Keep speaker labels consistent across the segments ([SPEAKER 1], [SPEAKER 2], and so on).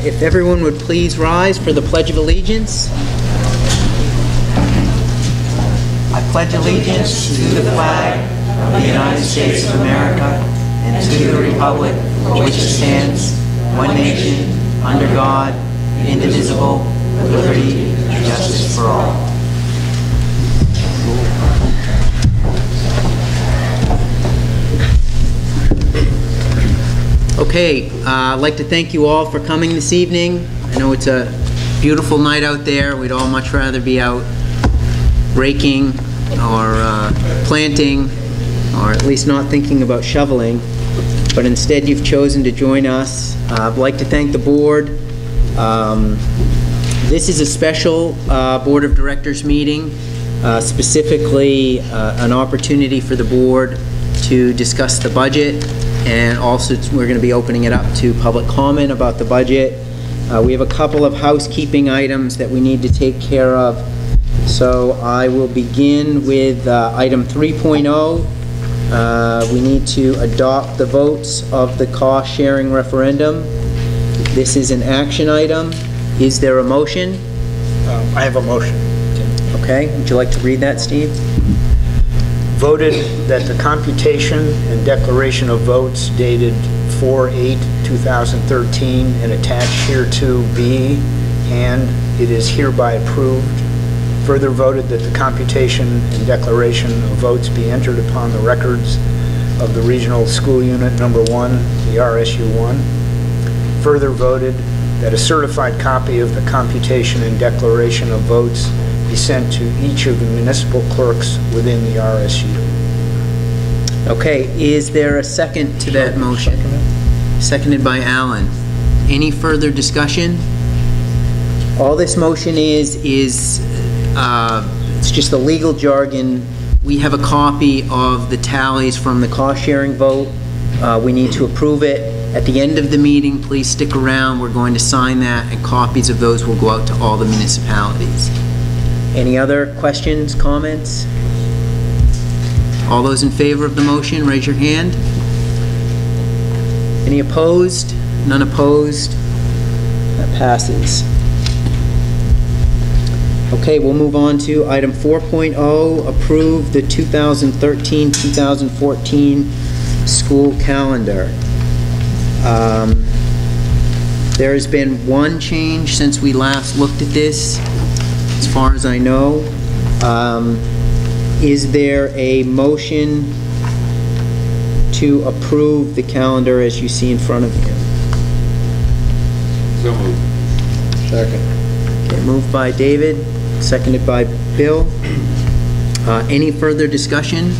[SPEAKER 1] If everyone would please rise for the Pledge of Allegiance. I pledge allegiance to the flag of the United States of America and to the republic for which it stands, one nation, under God, indivisible, with liberty and justice for all. Okay, I'd like to thank you all for coming this evening. I know it's a beautiful night out there. We'd all much rather be out raking or planting, or at least not thinking about shoveling, but instead you've chosen to join us. I'd like to thank the board. This is a special Board of Directors meeting, specifically an opportunity for the board to discuss the budget, and also we're going to be opening it up to public comment about the budget. We have a couple of housekeeping items that we need to take care of. So I will begin with item 3.0. We need to adopt the votes of the cost sharing referendum. This is an action item. Is there a motion?
[SPEAKER 2] I have a motion.
[SPEAKER 1] Okay, would you like to read that, Steve?
[SPEAKER 2] Voted that the computation and declaration of votes dated 4/8/2013 and attached hereto be, and it is hereby approved. Further voted that the computation and declaration of votes be entered upon the records of the Regional School Unit Number 1, the RSU1. Further voted that a certified copy of the computation and declaration of votes be sent to each of the municipal clerks within the RSU.
[SPEAKER 1] Okay, is there a second to that motion? Seconded by Alan. Any further discussion? All this motion is it's just the legal jargon. We have a copy of the tallies from the cost sharing vote. We need to approve it. At the end of the meeting, please stick around. We're going to sign that, and copies of those will go out to all the municipalities. Any other questions, comments? All those in favor of the motion, raise your hand. Any opposed? None opposed? That passes. Okay, we'll move on to item 4.0, approve the 2013-2014 school calendar. There has been one change since we last looked at this, as far as I know. Is there a motion to approve the calendar as you see in front of you?
[SPEAKER 3] So moved.
[SPEAKER 2] Second.
[SPEAKER 1] Okay, moved by David, seconded by Bill. Any further discussion?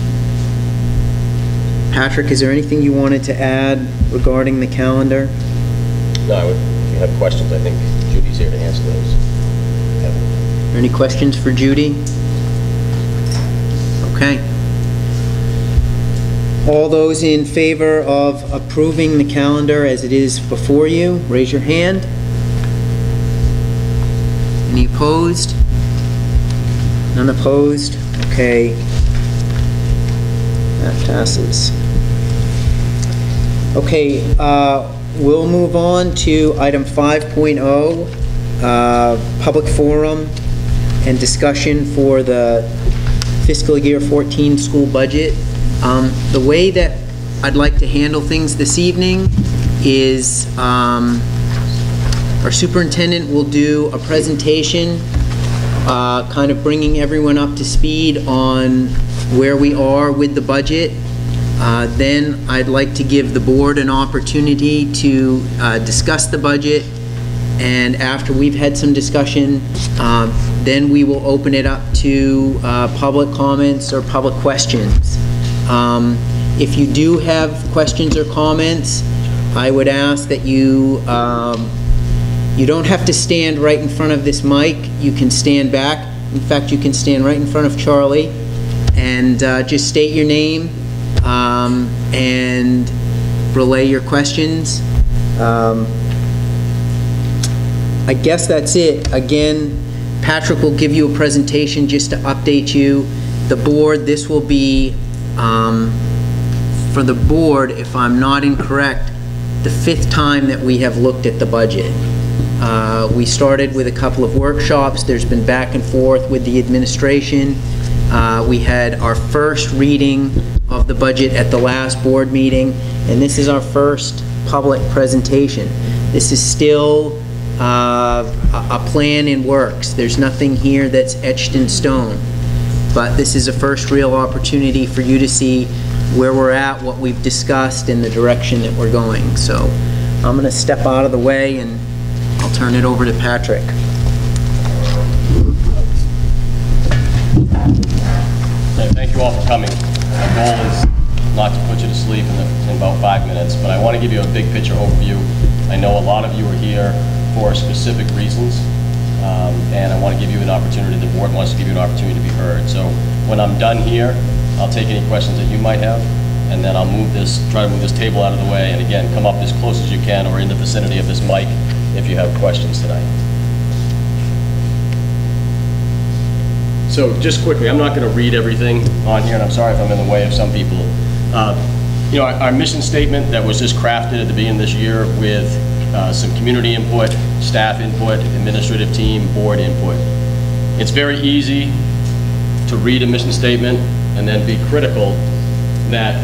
[SPEAKER 1] Patrick, is there anything you wanted to add regarding the calendar?
[SPEAKER 3] No, if you have questions, I think Judy's here to answer those.
[SPEAKER 1] Any questions for Judy? Okay. All those in favor of approving the calendar as it is before you, raise your hand. Any opposed? None opposed? Okay. That passes. Okay, we'll move on to item 5.0, public forum and discussion for the fiscal year 14 school budget. The way that I'd like to handle things this evening is our superintendent will do a presentation kind of bringing everyone up to speed on where we are with the budget. Then I'd like to give the board an opportunity to discuss the budget, and after we've had some discussion, then we will open it up to public comments or public questions. If you do have questions or comments, I would ask that you you don't have to stand right in front of this mic. You can stand back. In fact, you can stand right in front of Charlie and just state your name and relay your questions. I guess that's it. Again, Patrick will give you a presentation just to update you. The board, this will be, for the board, if I'm not incorrect, the 5th time that we have looked at the budget. We started with a couple of workshops. There's been back and forth with the administration. We had our first reading of the budget at the last board meeting, and this is our first public presentation. This is still a plan in works. There's nothing here that's etched in stone, but this is a first real opportunity for you to see where we're at, what we've discussed, and the direction that we're going. So I'm going to step out of the way and I'll turn it over to Patrick.
[SPEAKER 3] Thank you all for coming. My goal is not to put you to sleep in about 5 minutes, but I want to give you a big picture overview. I know a lot of you are here for specific reasons, and I want to give you an opportunity, the board wants to give you an opportunity to be heard. So when I'm done here, I'll take any questions that you might have, and then I'll try to move this table out of the way, and again, come up as close as you can or in the vicinity of this mic if you have questions tonight. So just quickly, I'm not going to read everything on here, and I'm sorry if I'm in the way of some people. You know, our mission statement that was just crafted at the beginning of this year with some community input, staff input, administrative team, board input. It's very easy to read a mission statement and then be critical that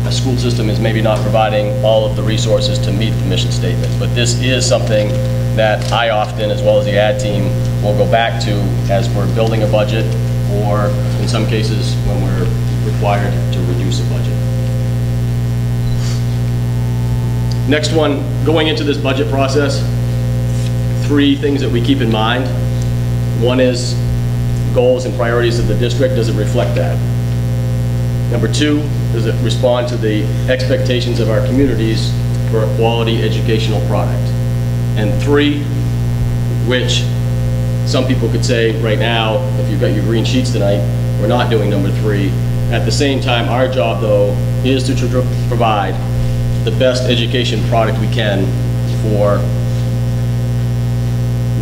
[SPEAKER 3] a school system is maybe not providing all of the resources to meet the mission statement. But this is something that I often, as well as the ad team, will go back to as we're building a budget, or in some cases when we're required to reduce a budget. Next one, going into this budget process, 3 things that we keep in mind. One is goals and priorities of the district. Does it reflect that? Number 2, does it respond to the expectations of our communities for a quality educational product? And 3, which some people could say right now, if you've got your green sheets tonight, we're not doing number 3. At the same time, our job though is to provide the best education product we can for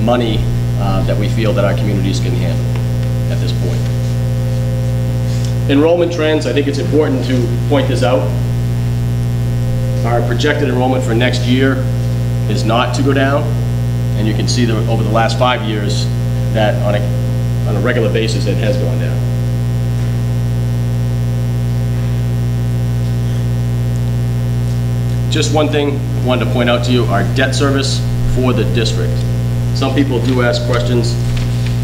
[SPEAKER 3] money that we feel that our communities can handle at this point. Enrollment trends, I think it's important to point this out. Our projected enrollment for next year is not to go down, and you can see that over the last 5 years that on a regular basis it has gone down. Just one thing I wanted to point out to you, our debt service for the district. Some people do ask questions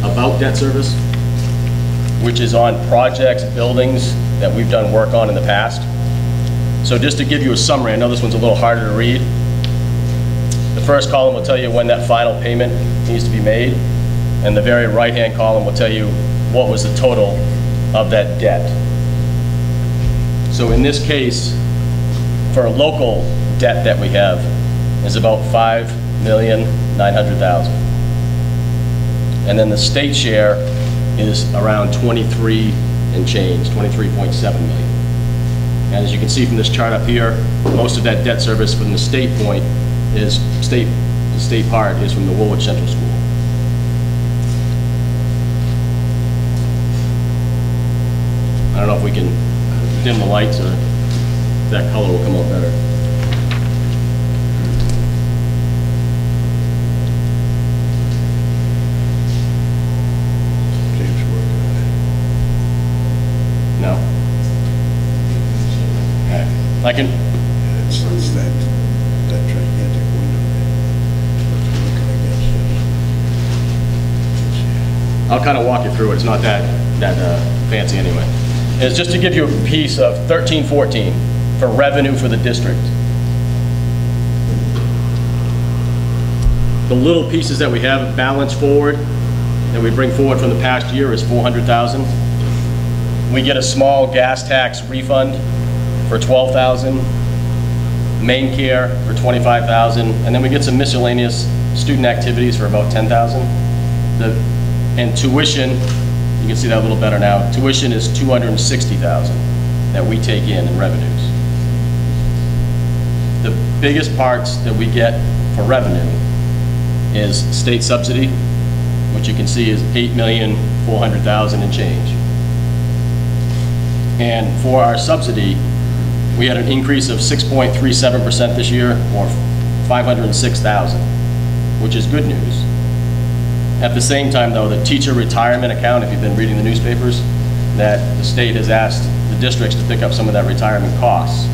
[SPEAKER 3] about debt service, which is on projects, buildings that we've done work on in the past. So just to give you a summary, I know this one's a little harder to read. The first column will tell you when that final payment needs to be made, and the very right-hand column will tell you what was the total of that debt. So in this case, for a local debt that we have is about $5,900,000. And then the state share is around 23 and change, 23.7 million. And as you can see from this chart up here, most of that debt service from the state point is, the state part is from the Woolwich Central School. I don't know if we can dim the lights or that color will come out better. No? Okay. I can.
[SPEAKER 4] It's that gigantic window looking against it.
[SPEAKER 3] I'll kind of walk you through it. It's not that fancy anyway. It's just to give you a piece of 1314 for revenue for the district. The little pieces that we have balanced forward, that we bring forward from the past year, is $400,000. We get a small gas tax refund for $12,000, main care for $25,000, and then we get some miscellaneous student activities for about $10,000. And tuition, you can see that a little better now. Tuition is $260,000 that we take in revenues. The biggest parts that we get for revenue is state subsidy, which you can see is $8,400,000 and change. And for our subsidy, We had an increase of 6.37% this year, or 506,000, which is good news. At the same time, though, the teacher retirement account, if you've been reading the newspapers, that the state has asked the districts to pick up some of that retirement costs,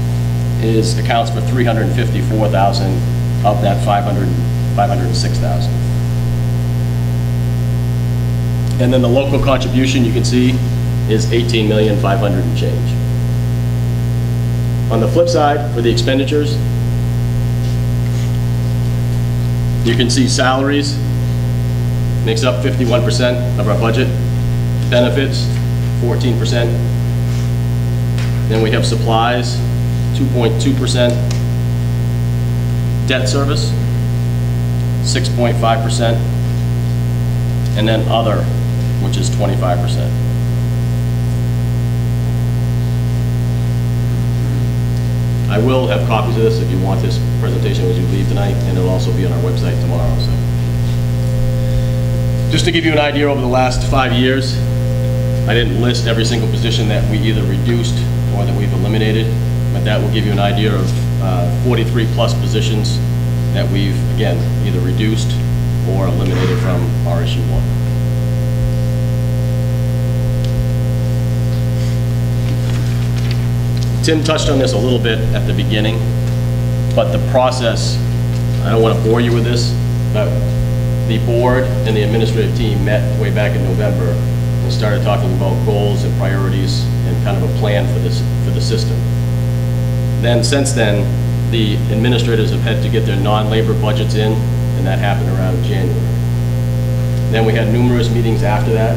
[SPEAKER 3] accounts for 354,000 of that 506,000. And then the local contribution, you can see, is 18,500,000 and change. On the flip side, for the expenditures, you can see salaries makes up 51% of our budget, benefits 14%, then we have supplies 2.2%, debt service 6.5%, and then other, which is 25%. I will have copies of this if you want this presentation as you leave tonight, and it'll also be on our website tomorrow. So, just to give you an idea, over the last 5 years, I didn't list every single position that we either reduced or that we've eliminated, but that will give you an idea of 43 plus positions that we've, again, either reduced or eliminated from RSU1. Tim touched on this a little bit at the beginning, but the process, I don't want to bore you with this, but the board and the administrative team met way back in November and started talking about goals and priorities and kind of a plan for the system. Then, since then, the administrators have had to get their non-labor budgets in, and that happened around January. Then we had numerous meetings after that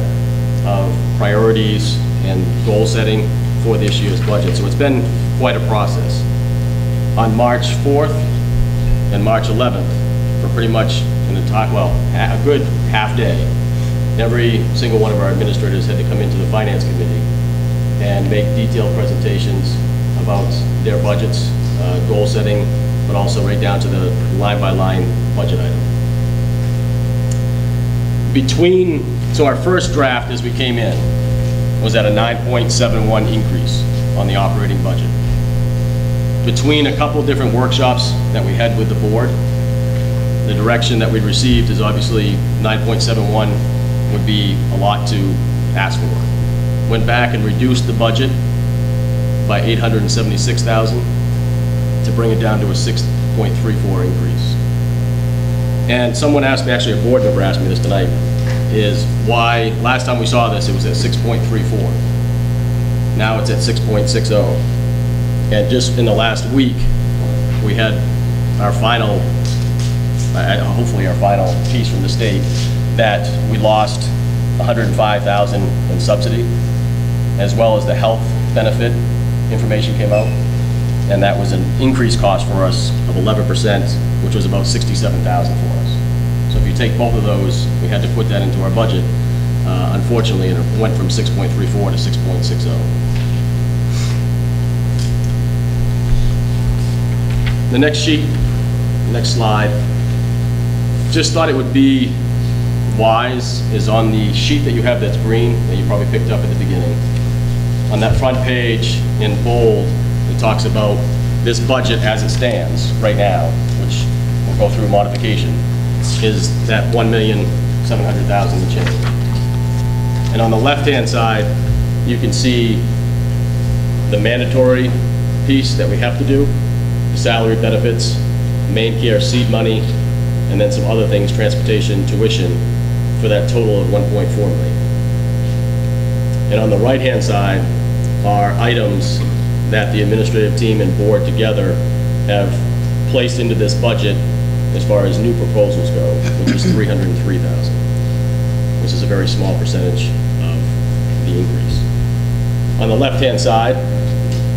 [SPEAKER 3] of priorities and goal setting for this year's budget. So it's been quite a process. On March 4th and March 11th, for pretty much a good half day, every single one of our administrators had to come into the finance committee and make detailed presentations about their budgets, goal setting, but also right down to the line-by-line budget item. So our first draft as we came in was at a 9.71 increase on the operating budget. Between a couple different workshops that we had with the board, the direction that we received is obviously 9.71 would be a lot to ask for. Went back and reduced the budget by 876,000 to bring it down to a 6.34 increase. And someone asked me, actually a board member asked me this tonight, is why, last time we saw this, it was at 6.34. Now it's at 6.60. And just in the last week, we had our final, hopefully our final piece from the state, that we lost 105,000 in subsidy, as well as the health benefit information came out. And that was an increased cost for us of 11%, which was about 67,000 for us. So if you take both of those, we had to put that into our budget, unfortunately, and it went from 6.34 to 6.60. The next sheet, next slide, just thought it would be wise is on the sheet that you have that's green, that you probably picked up at the beginning. On that front page in bold, it talks about this budget as it stands right now, which we'll go through modification, is that 1,700,000 and change. And on the left-hand side, you can see the mandatory piece that we have to do, the salary, benefits, main care, seed money, and then some other things, transportation, tuition, for that total of 1.4 million. And on the right-hand side are items that the administrative team and board together have placed into this budget as far as new proposals go, which is 303,000, which is a very small percentage of the increase. On the left-hand side,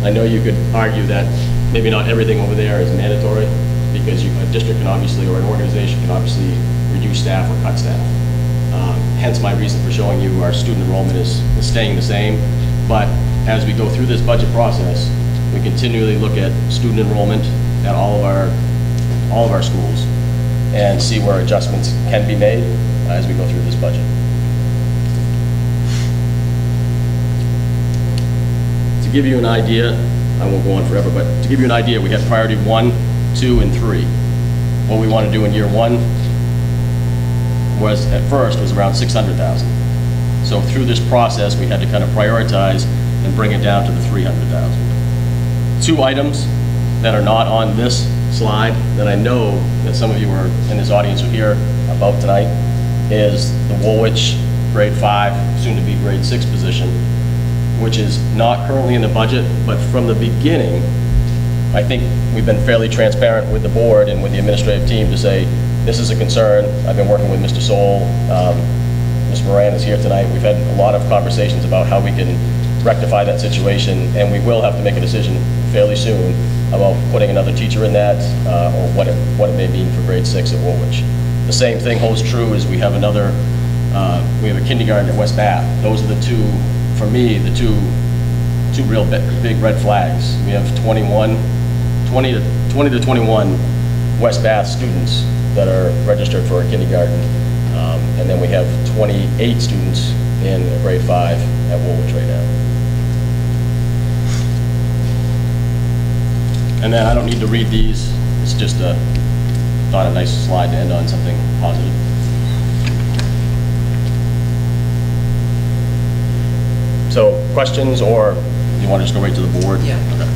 [SPEAKER 3] I know you could argue that maybe not everything over there is mandatory, because a district can obviously, or an organization can obviously reduce staff or cut staff. Hence my reason for showing you our student enrollment is staying the same. But as we go through this budget process, we continually look at student enrollment at all of our schools and see where adjustments can be made as we go through this budget. To give you an idea I won't go on forever, but to give you an idea, we had priority 1, 2, and 3. What we want to do in year 1 was, at first, was around 600,000. So through this process, we had to kind of prioritize and bring it down to the 300,000. 2 items that are not on this slide that I know that some of you are in this audience will hear about tonight is the Woolwich grade 5, soon to be grade 6 position, which is not currently in the budget, but from the beginning, I think we've been fairly transparent with the board and with the administrative team to say, this is a concern. I've been working with Mr. Soul. Ms. Moran is here tonight. We've had a lot of conversations about how we can rectify that situation, and we will have to make a decision fairly soon about putting another teacher in that, or what it may mean for grade 6 at Woolwich. The same thing holds true as we have another, we have a kindergarten at West Bath. Those are the two, for me, the two real big red flags. We have 20 to 21 West Bath students that are registered for a kindergarten, and then we have 28 students in grade 5 at Woolwich right now. And then I don't need to read these. It's just thought a nice slide to end on something positive. So questions, or do you want to just go right to the board?
[SPEAKER 1] Yeah.
[SPEAKER 3] Okay.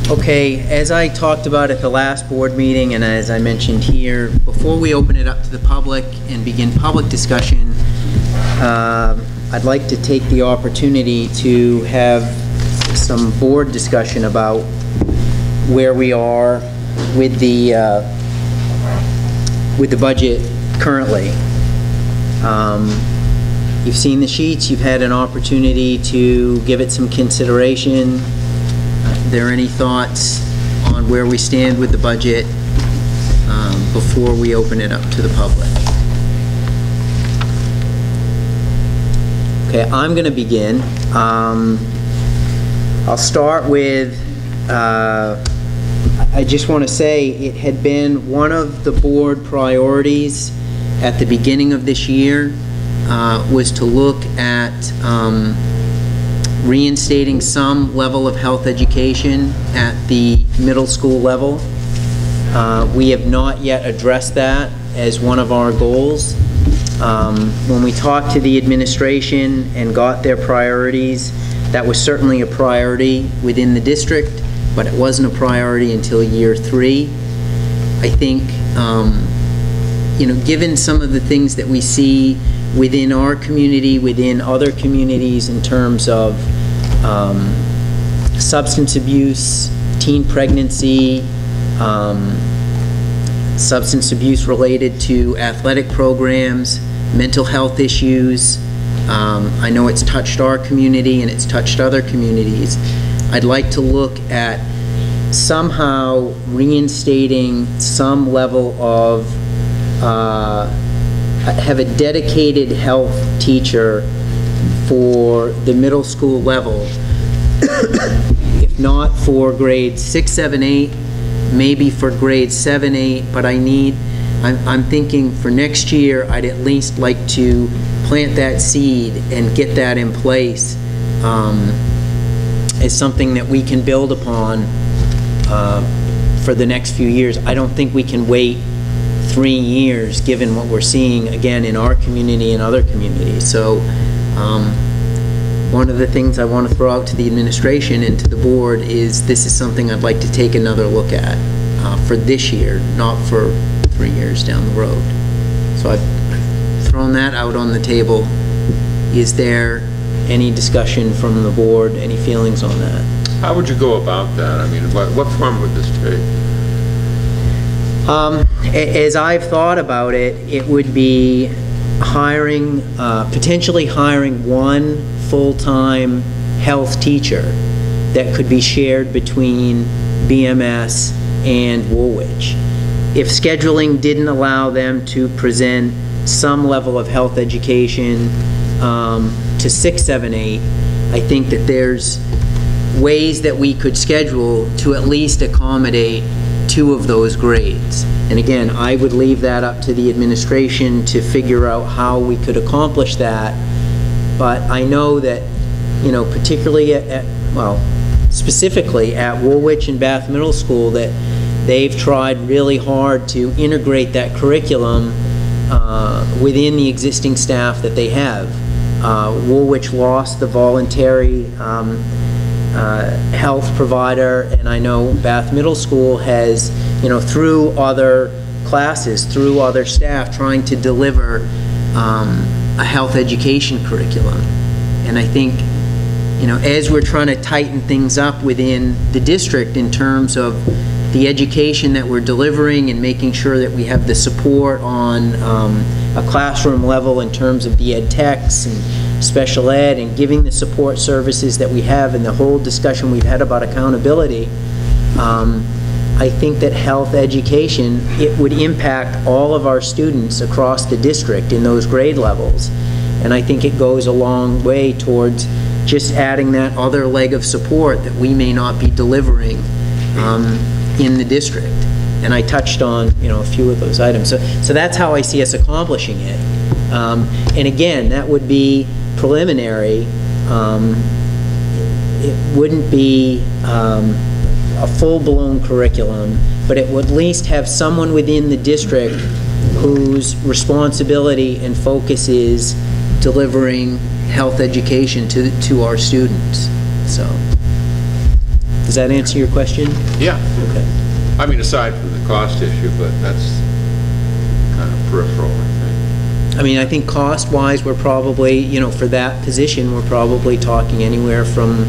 [SPEAKER 1] Okay, as I talked about at the last board meeting, and as I mentioned here, before we open it up to the public and begin public discussion, I'd like to take the opportunity to have some board discussion about where we are with the budget currently. You've seen the sheets, you've had an opportunity to give it some consideration. Are there any thoughts on where we stand with the budget before we open it up to the public? Okay, I'm going to begin. I'll start with, I just want to say it had been one of the board priorities at the beginning of this year was to look at reinstating some level of health education at the middle school level. We have not yet addressed that as one of our goals. When we talked to the administration and got their priorities, that was certainly a priority within the district, but it wasn't a priority until year 3. I think, you know, given some of the things that we see within our community, within other communities in terms of substance abuse, teen pregnancy, substance abuse related to athletic programs, mental health issues. I know it's touched our community and it's touched other communities. I'd like to look at somehow reinstating some level of, have a dedicated health teacher for the middle school level. If not for grades 6, 7, 8, maybe for grades 7, 8, but I'm thinking for next year, I'd at least like to plant that seed and get that in place as something that we can build upon for the next few years. I don't think we can wait 3 years given what we're seeing again in our community and other communities. So one of the things I want to throw out to the administration and to the board is this is something I'd like to take another look at for this year, not for 3 years down the road. So I've thrown that out on the table. Is there any discussion from the board, any feelings on that?
[SPEAKER 5] How would you go about that? I mean, what form would this take?
[SPEAKER 1] As I've thought about it, it would be hiring, potentially hiring one full-time health teacher that could be shared between BMS and Woolwich. If scheduling didn't allow them to present some level of health education to 6, 7, 8, I think that there's ways that we could schedule to at least accommodate 2 of those grades. And again, I would leave that up to the administration to figure out how we could accomplish that. But I know that, you know, particularly specifically at Woolwich and Bath Middle School, that they've tried really hard to integrate that curriculum within the existing staff that they have. Woolwich lost the voluntary health provider, and I know Bath Middle School has, you know, through other classes, through other staff, trying to deliver a health education curriculum. And I think, you know, as we're trying to tighten things up within the district in terms of the education that we're delivering and making sure that we have the support on a classroom level in terms of the ed techs and special ed, and giving the support services that we have, and the whole discussion we've had about accountability, I think that health education, it would impact all of our students across the district in those grade levels. And I think it goes a long way towards just adding that other leg of support that we may not be delivering in the district. And I touched on, you know, a few of those items. So that's how I see us accomplishing it. And again, that would be preliminary. It wouldn't be a full-blown curriculum, but it would at least have someone within the district whose responsibility and focus is delivering health education to our students. So, does that answer your question?
[SPEAKER 5] Yeah.
[SPEAKER 1] Okay.
[SPEAKER 5] I mean, aside from the cost issue, but that's kind of peripheral, I think.
[SPEAKER 1] I mean, I think cost-wise, we're probably, you know, for that position, we're probably talking anywhere from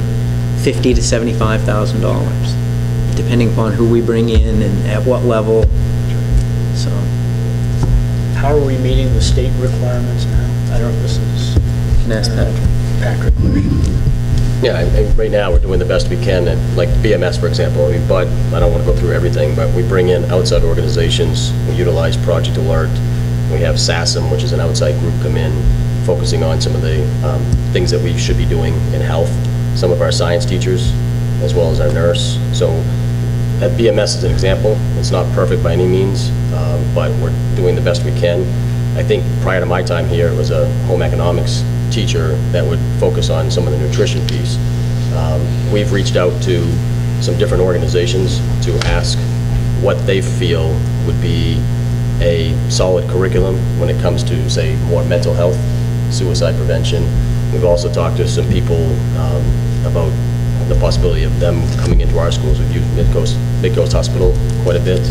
[SPEAKER 1] $50,000 to $75,000, depending upon who we bring in and at what level. So,
[SPEAKER 2] How are we meeting the state requirements now? I don't know if this is...
[SPEAKER 1] can ask Patrick.
[SPEAKER 2] Patrick question.
[SPEAKER 3] Yeah, right now we're doing the best we can at, like BMS, for example. I mean, but I don't want to go through everything, but we bring in outside organizations. We utilize Project Alert. We have SASM, which is an outside group, come in, focusing on some of the things that we should be doing in health. Some of our science teachers, as well as our nurse. So at BMS is an example. It's not perfect by any means, but we're doing the best we can. I think prior to my time here, it was a home economics teacher that would focus on some of the nutrition piece. We've reached out to some different organizations to ask what they feel would be a solid curriculum when it comes to, say, more mental health, suicide prevention. We've also talked to some people about the possibility of them coming into our schools. We've used Midcoast Hospital quite a bit.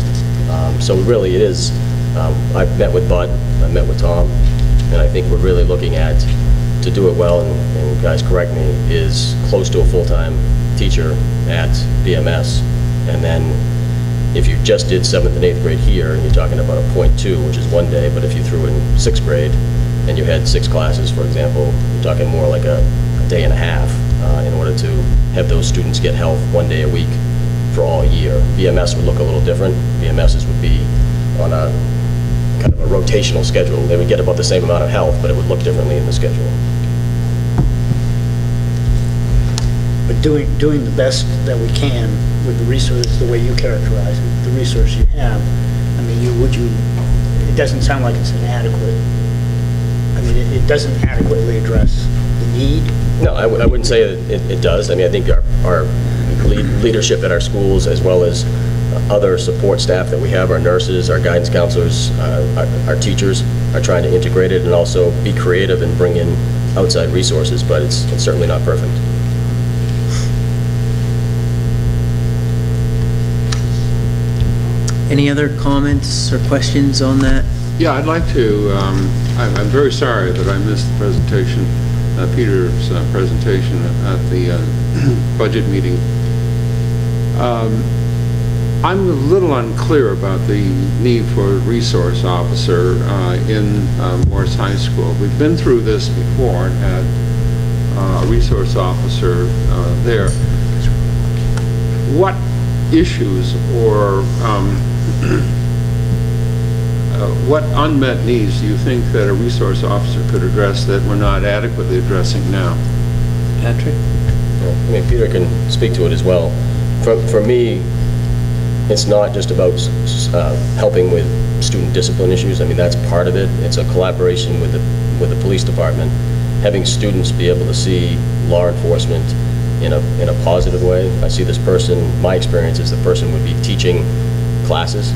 [SPEAKER 3] So really it is, I've met with Bud, I've met with Tom, and I think we're really looking at, to do it well, and guys correct me, is close to a full-time teacher at BMS. And then if you just did 7th and 8th grade here, you're talking about a .2, which is 1 day, but if you threw in 6th grade and you had 6 classes, for example, you're talking more like a day and a half in order to have those students get health 1 day a week for all year. BMS would look a little different. BMS's would be on a kind of a rotational schedule. They would get about the same amount of health, but it would look differently in the schedule.
[SPEAKER 2] But doing the best that we can with the resources, the way you characterize it, the resource you have, I mean, it doesn't sound like it's inadequate. I mean, it doesn't adequately address the need.
[SPEAKER 3] No, I wouldn't say it does. I mean, I think our leadership at our schools, as well as other support staff that we have, our nurses, our guidance counselors, our teachers, are trying to integrate it and also be creative and bring in outside resources, but it's certainly not perfect.
[SPEAKER 1] Any other comments or questions on that?
[SPEAKER 5] Yeah, I'd like to, I'm very sorry that I missed the presentation, Peter's presentation at the budget meeting. I'm a little unclear about the need for a resource officer in Morris High School. We've been through this before and had a resource officer there. What issues or what unmet needs do you think that a resource officer could address that we're not adequately addressing now?
[SPEAKER 1] Patrick?
[SPEAKER 3] I mean, Peter can speak to it as well. For me, it's not just about helping with student discipline issues. I mean, that's part of it. It's a collaboration with the police department. Having students be able to see law enforcement in a positive way. I see this person, my experience is the person would be teaching classes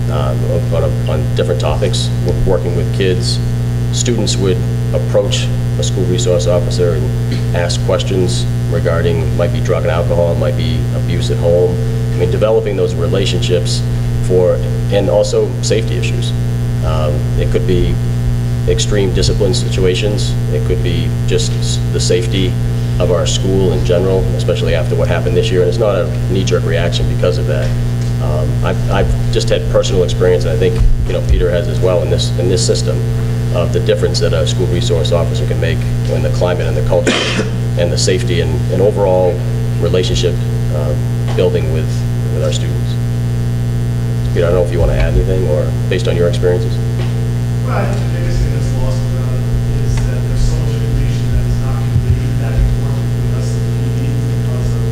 [SPEAKER 3] on different topics, working with kids. Students would approach a school resource officer and ask questions regarding, might be drug and alcohol, might be abuse at home. I mean, developing those relationships and also safety issues. It could be extreme discipline situations. It could be just the safety of our school in general, especially after what happened this year. And it's not a knee-jerk reaction because of that. I've just had personal experience, and I think Peter has as well in this system, of the difference that a school resource officer can make in the climate and the culture and the safety and overall relationship building with our students. Peter, I don't know if you want to add anything, or based on your experiences.
[SPEAKER 6] Well, I think the biggest thing that's lost about it is that there's so much information that is not conveyed back and forth between us and the PD because of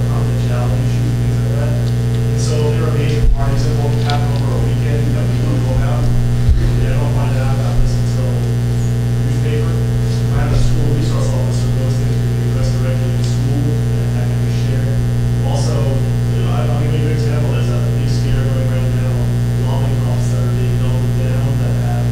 [SPEAKER 6] confidentiality issues and things like that. And so there are major parties that won't happen over a weekend that we don't know about. I don't find out about this until the newspaper. I have a school resource officer, those things can be addressed directly in school, and that can be shared. Also, I'll give you an example. There's a big scare going around now, lawmaking officers that are being melted down that have,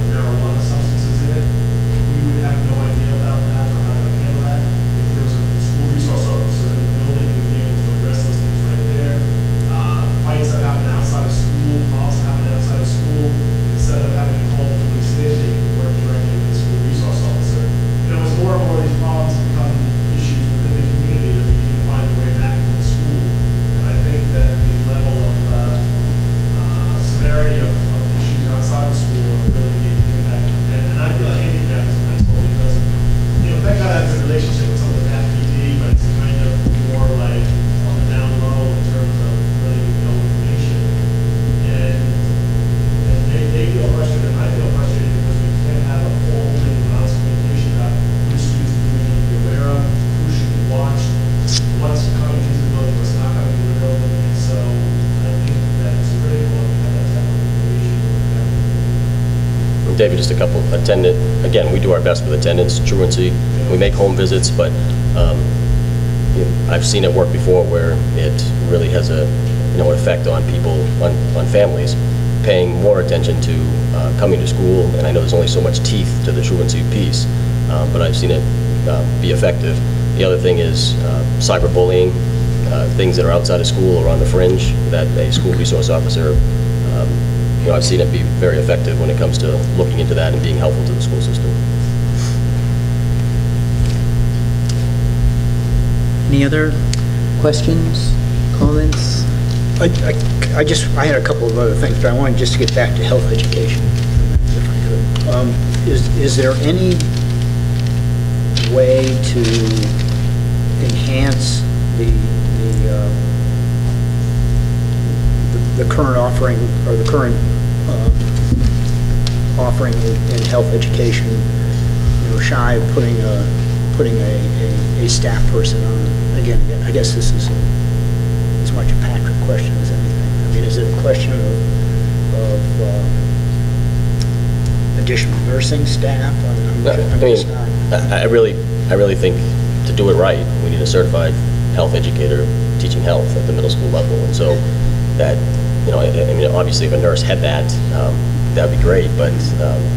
[SPEAKER 6] marijuana substances in it. We would have no idea about that or how to handle that. If there was a school resource officer in the building, we would be able to address those things right there. Fights that happen outside of school, also happen outside of school. Instead of having to call the police in, they can work directly with the school resource officer. As more and more of these problems become issues within the community, that we need to find a way back to the school. And I think that the level of severity of issues outside of school are really getting impact. And I feel like handicapped is mental because, thank God I have a good relationship with some of the PAT PD, but it's kind of more like on the down low in terms of really information. And they feel frustrated, and I feel frustrated because we can't have a full thing about communication about who students do we need to be aware of, who should be watched, what's coming into the building, what's not coming into the building. And so I think that's critical that we have that type of information.
[SPEAKER 3] David, just a couple attendant. Again, we do our best with attendance, truancy. We make home visits, but I've seen it work before where it really has an effect on people, on families, paying more attention to coming to school. And I know there's only so much teeth to the truancy piece, but I've seen it be effective. The other thing is cyberbullying, things that are outside of school or on the fringe that a school resource officer, I've seen it be very effective when it comes to looking into that and being helpful to the school system.
[SPEAKER 1] Any other questions, comments?
[SPEAKER 2] I had a couple of other things, but I wanted just to get back to health education, if I could. Is there any way to enhance the current offering, or the current offering in health education, shy of putting a staff person on? Again, I guess this is as much a Patrick question as anything. I mean, is it a question of additional nursing staff?
[SPEAKER 3] I really think to do it right, we need a certified health educator teaching health at the middle school level. And so that, I mean, obviously if a nurse had that, that'd be great, but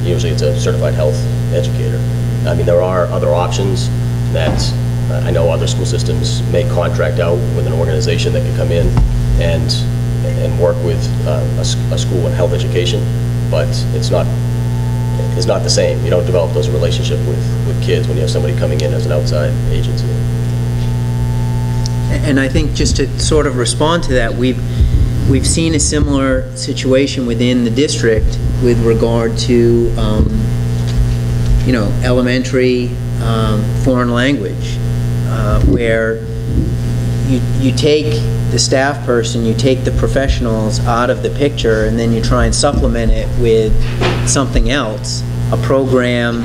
[SPEAKER 3] usually it's a certified health educator. I mean, there are other options that I know other school systems may contract out with an organization that can come in and work with a school in health education, but it's not the same. You don't develop those relationships with kids when you have somebody coming in as an outside agency.
[SPEAKER 1] And I think just to sort of respond to that, we've seen a similar situation within the district with regard to elementary foreign language, where you take the staff person, you take the professionals out of the picture, and then you try and supplement it with something else, a program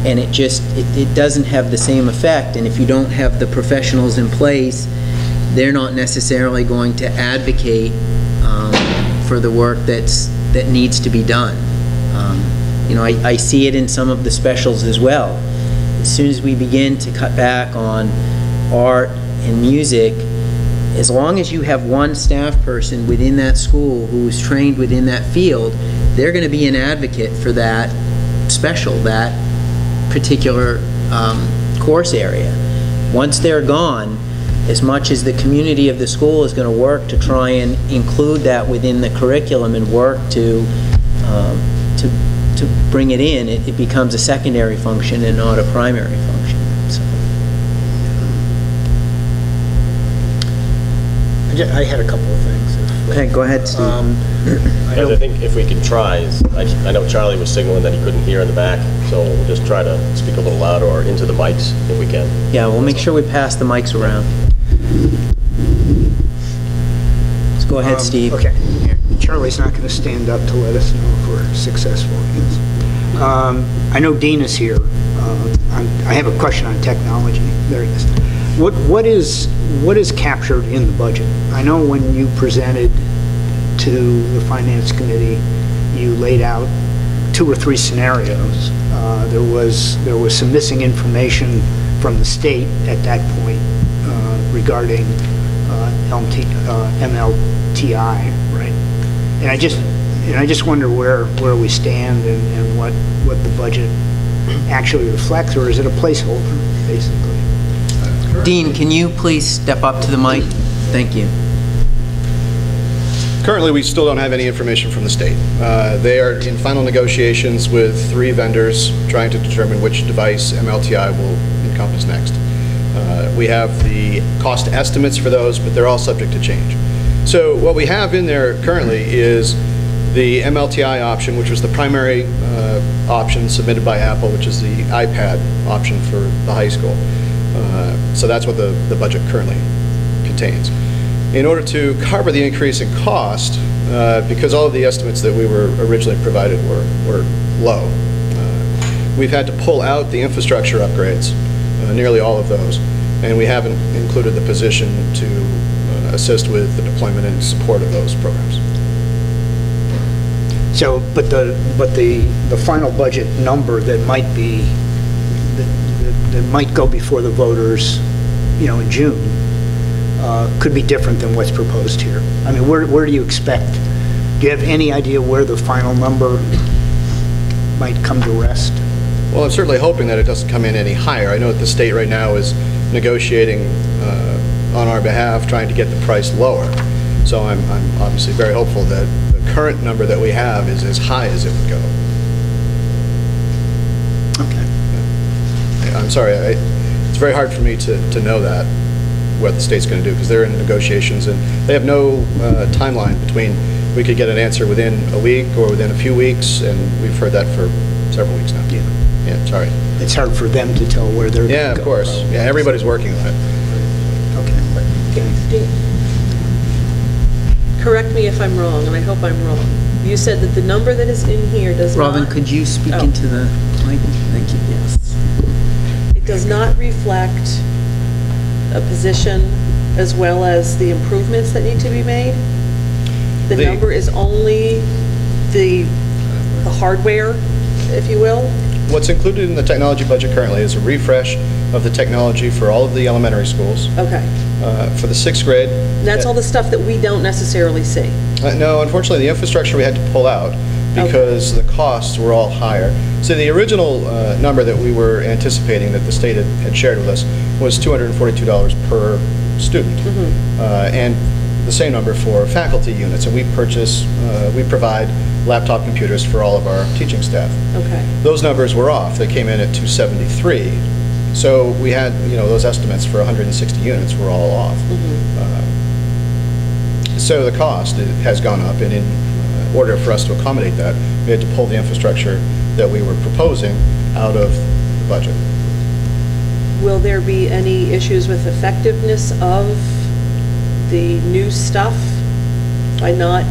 [SPEAKER 1] and it doesn't have the same effect. And if you don't have the professionals in place, they're not necessarily going to advocate for the work that needs to be done. You know, I see it in some of the specials as well. As soon as we begin to cut back on art and music, as long as you have one staff person within that school who is trained within that field, they're going to be an advocate for that special, that particular course area. Once they're gone, as much as the community of the school is going to work to try and include that within the curriculum and work to bring it in, it becomes a secondary function and not a primary function. So.
[SPEAKER 2] I had a couple of things.
[SPEAKER 1] Okay, go ahead, Steve.
[SPEAKER 3] I think if we could try, I know Charlie was signaling that he couldn't hear in the back, so we'll just try to speak a little louder or into the mics if we can.
[SPEAKER 1] Yeah, we'll make sure we pass the mics around. Let's go ahead, Steve.
[SPEAKER 2] Okay. Charlie's not going to stand up to let us know if we're successful. I know Dean is here. I have a question on technology. There it is. What is captured in the budget? I know when you presented to the Finance Committee, you laid out 2 or 3 scenarios. There was some missing information from the state at that point regarding MLTI, right? And I just wonder where we stand and what the budget actually reflects, or is it a placeholder, basically?
[SPEAKER 1] Dean, can you please step up to the mic? Thank you.
[SPEAKER 7] Currently, we still don't have any information from the state. They are in final negotiations with 3 vendors trying to determine which device MLTI will encompass next. We have the cost estimates for those, but they're all subject to change. So what we have in there currently is the MLTI option, which was the primary option submitted by Apple, which is the iPad option for the high school. So that's what the budget currently contains. In order to cover the increase in cost, because all of the estimates that we were originally provided were low, we've had to pull out the infrastructure upgrades, nearly all of those, and we haven't included the position to assist with the deployment and support of those programs.
[SPEAKER 2] So, but the final budget number that might be that might go before the voters, you know, in June, could be different than what's proposed here. I mean, where do you expect? Do you have any idea where the final number might come to rest?
[SPEAKER 7] Well, I'm certainly hoping that it doesn't come in any higher. I know that the state right now is negotiating on our behalf, trying to get the price lower. So I'm obviously very hopeful that the current number that we have is as high as it would go.
[SPEAKER 2] Okay.
[SPEAKER 7] I'm sorry, it's very hard for me to know that, what the state's going to do, because they're in negotiations and they have no timeline between we could get an answer within a week or within a few weeks, and we've heard that for several weeks now. Yeah, sorry.
[SPEAKER 2] It's hard for them to tell where they're going to go.
[SPEAKER 7] Yeah, of course. Yeah, everybody's working on it.
[SPEAKER 2] Okay.
[SPEAKER 8] Correct me if I'm wrong, and I hope I'm wrong. You said that the number that is in here does not...
[SPEAKER 1] Robin, could you speak into the mic? Thank you.
[SPEAKER 8] Yes. It does not reflect a position as well as the improvements that need to be made? The number is only the hardware, if you will?
[SPEAKER 7] What's included in the technology budget currently is a refresh of the technology for all of the elementary schools.
[SPEAKER 8] Okay.
[SPEAKER 7] For the 6th grade.
[SPEAKER 8] That's all the stuff that we don't necessarily see?
[SPEAKER 7] No, unfortunately, the infrastructure we had to pull out because the costs were all higher. So the original number that we were anticipating that the state had shared with us was $242 per student. And the same number for faculty units. And we provide laptop computers for all of our teaching staff.
[SPEAKER 8] Okay.
[SPEAKER 7] Those numbers were off. They came in at 273. So we had, those estimates for 160 units were all off. So the cost has gone up, and in order for us to accommodate that, we had to pull the infrastructure that we were proposing out of the budget.
[SPEAKER 8] Will there be any issues with effectiveness of the new stuff by not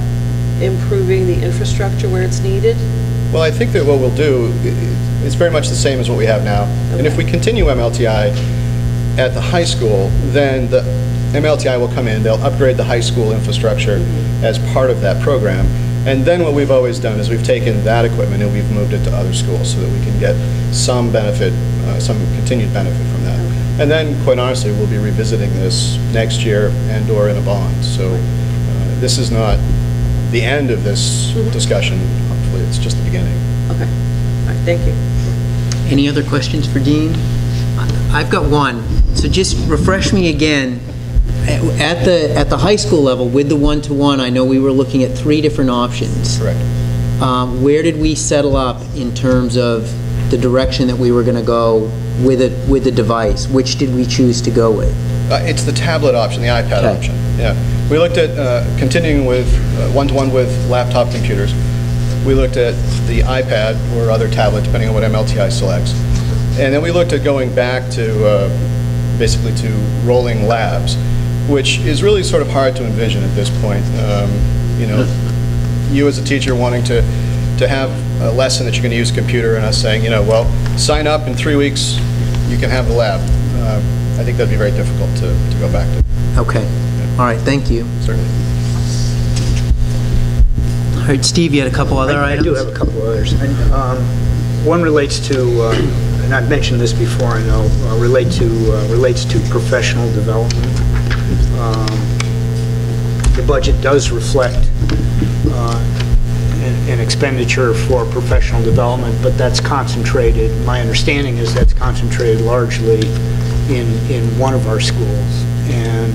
[SPEAKER 8] improving the infrastructure where it's needed?
[SPEAKER 7] Well, I think that what we'll do is very much the same as what we have now. And if we continue MLTI at the high school, then the MLTI will come in, they'll upgrade the high school infrastructure as part of that program. And then what we've always done is we've taken that equipment and we've moved it to other schools so that we can get some benefit, some continued benefit from that. And then, quite honestly, we'll be revisiting this next year and/or in a bond. So this is not the end of this discussion. Hopefully, it's just the beginning.
[SPEAKER 8] Okay, all right, thank you.
[SPEAKER 1] Any other questions for Dean? I've got one. So just refresh me again. At the high school level, with the one-to-one, I know we were looking at 3 different options.
[SPEAKER 7] Correct.
[SPEAKER 1] Where did we settle up in terms of the direction that we were going to go with the device? Which did we choose to go with?
[SPEAKER 7] It's the tablet option, the iPad
[SPEAKER 1] Okay.
[SPEAKER 7] option. Yeah. We looked at continuing with one-to-one with laptop computers. We looked at the iPad or other tablet, depending on what MLTI selects. And then we looked at going back to basically to rolling labs, which is really sort of hard to envision at this point. You know, you as a teacher wanting to have a lesson that you're going to use a computer and us saying, you know, well, sign up in 3 weeks, you can have the lab. I think that'd be very difficult to go back to.
[SPEAKER 1] Okay. All right, thank you.
[SPEAKER 7] Certainly.
[SPEAKER 1] All right, Steve, you had a couple other
[SPEAKER 2] I
[SPEAKER 1] items?
[SPEAKER 2] do have a couple others. One relates to, and I've mentioned this before, I know, relates to professional development. The budget does reflect an expenditure for professional development, but that's concentrated, my understanding is that's concentrated largely in one of our schools, and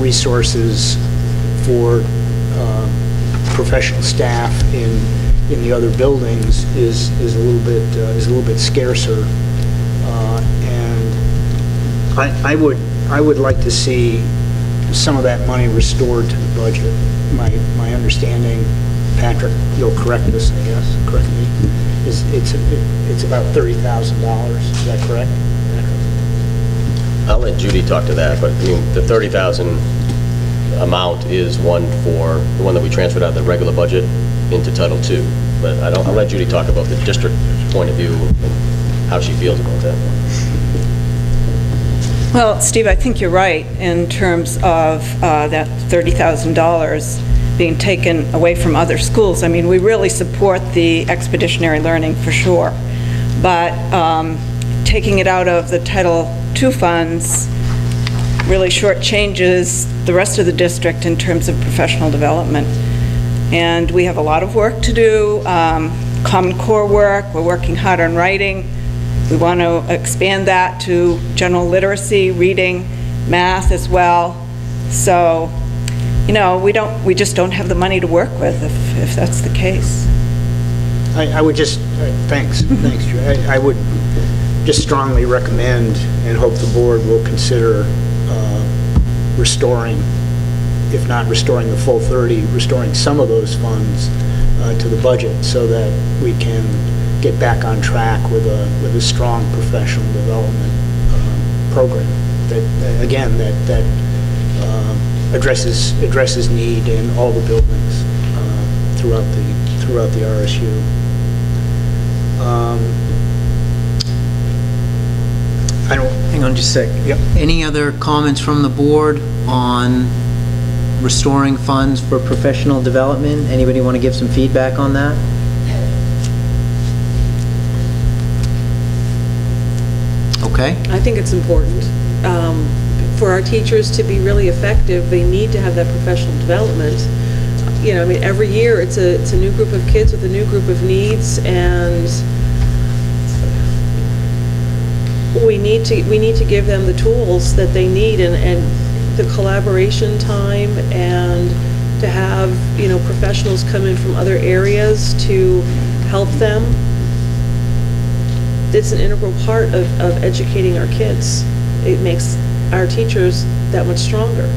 [SPEAKER 2] resources for professional staff in the other buildings is a little bit scarcer, and I would like to see some of that money restored to the budget. My understanding, Patrick, you'll correct this, I guess, correct me, is it's about $30,000. Is that correct, Patrick?
[SPEAKER 3] I'll let Judy talk to that, but I mean, the 30,000 amount is one for the one that we transferred out of the regular budget into Title II. But I'll let Judy talk about the district point of view and how she feels about that.
[SPEAKER 9] Well, Steve, I think you're right in terms of that $30,000 being taken away from other schools. I mean, we really support the expeditionary learning for sure, but taking it out of the Title II funds really shortchanges the rest of the district in terms of professional development. And we have a lot of work to do, Common Core work, we're working hard on writing. We want to expand that to general literacy, reading, math as well. So, you know, we just don't have the money to work with if that's the case.
[SPEAKER 2] I would just, thanks, Drew. I would just strongly recommend and hope the board will consider restoring, if not restoring the full 30, restoring some of those funds to the budget so that we can get back on track with a strong professional development program that again that addresses need in all the buildings throughout the RSU. I don't.
[SPEAKER 1] Hang on just a sec.
[SPEAKER 2] Yep.
[SPEAKER 1] Any other comments from the board on restoring funds for professional development? Anybody want to give some feedback on that? Okay.
[SPEAKER 8] I think it's important. For our teachers to be really effective, they need to have that professional development. You know, I mean, every year it's a new group of kids with a new group of needs, and we need to give them the tools that they need and the collaboration time, and to have, you know, professionals come in from other areas to help them. It's an integral part of educating our kids. It makes our teachers that much stronger.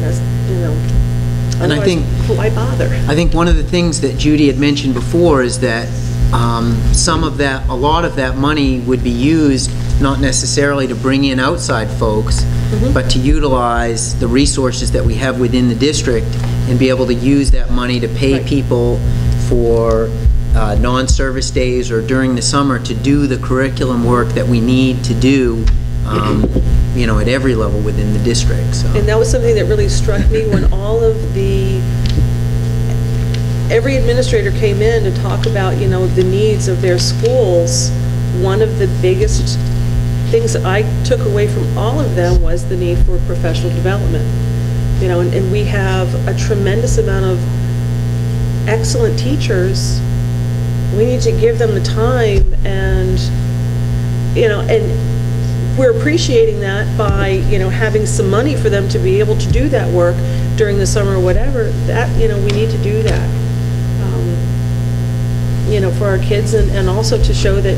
[SPEAKER 8] That's, you know,
[SPEAKER 1] And I think,
[SPEAKER 8] why bother?
[SPEAKER 1] I think one of the things that Judy had mentioned before is that a lot of that money would be used not necessarily to bring in outside folks, but to utilize the resources that we have within the district and be able to use that money to pay people for non-service days or during the summer to do the curriculum work that we need to do, at every level within the district, so.
[SPEAKER 8] And that was something that really struck me when every administrator came in to talk about, the needs of their schools. One of the biggest things that I took away from all of them was the need for professional development. And we have a tremendous amount of excellent teachers. We need to give them the time, and we're appreciating that by, having some money for them to be able to do that work during the summer or whatever. That, we need to do that, for our kids, and also to show that,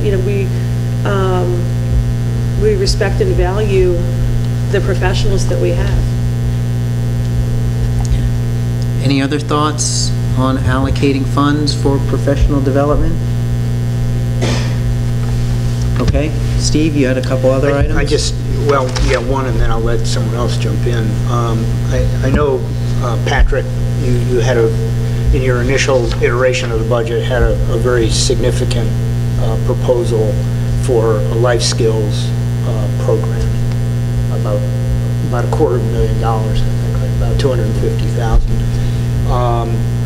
[SPEAKER 8] we respect and value the professionals that we have.
[SPEAKER 1] Any other thoughts on allocating funds for professional development? Okay, Steve, you had a couple other items?
[SPEAKER 2] One, and then I'll let someone else jump in. I know, Patrick, you had in your initial iteration of the budget, had a very significant proposal for a life skills program, about $250,000, I think, right? About $250,000.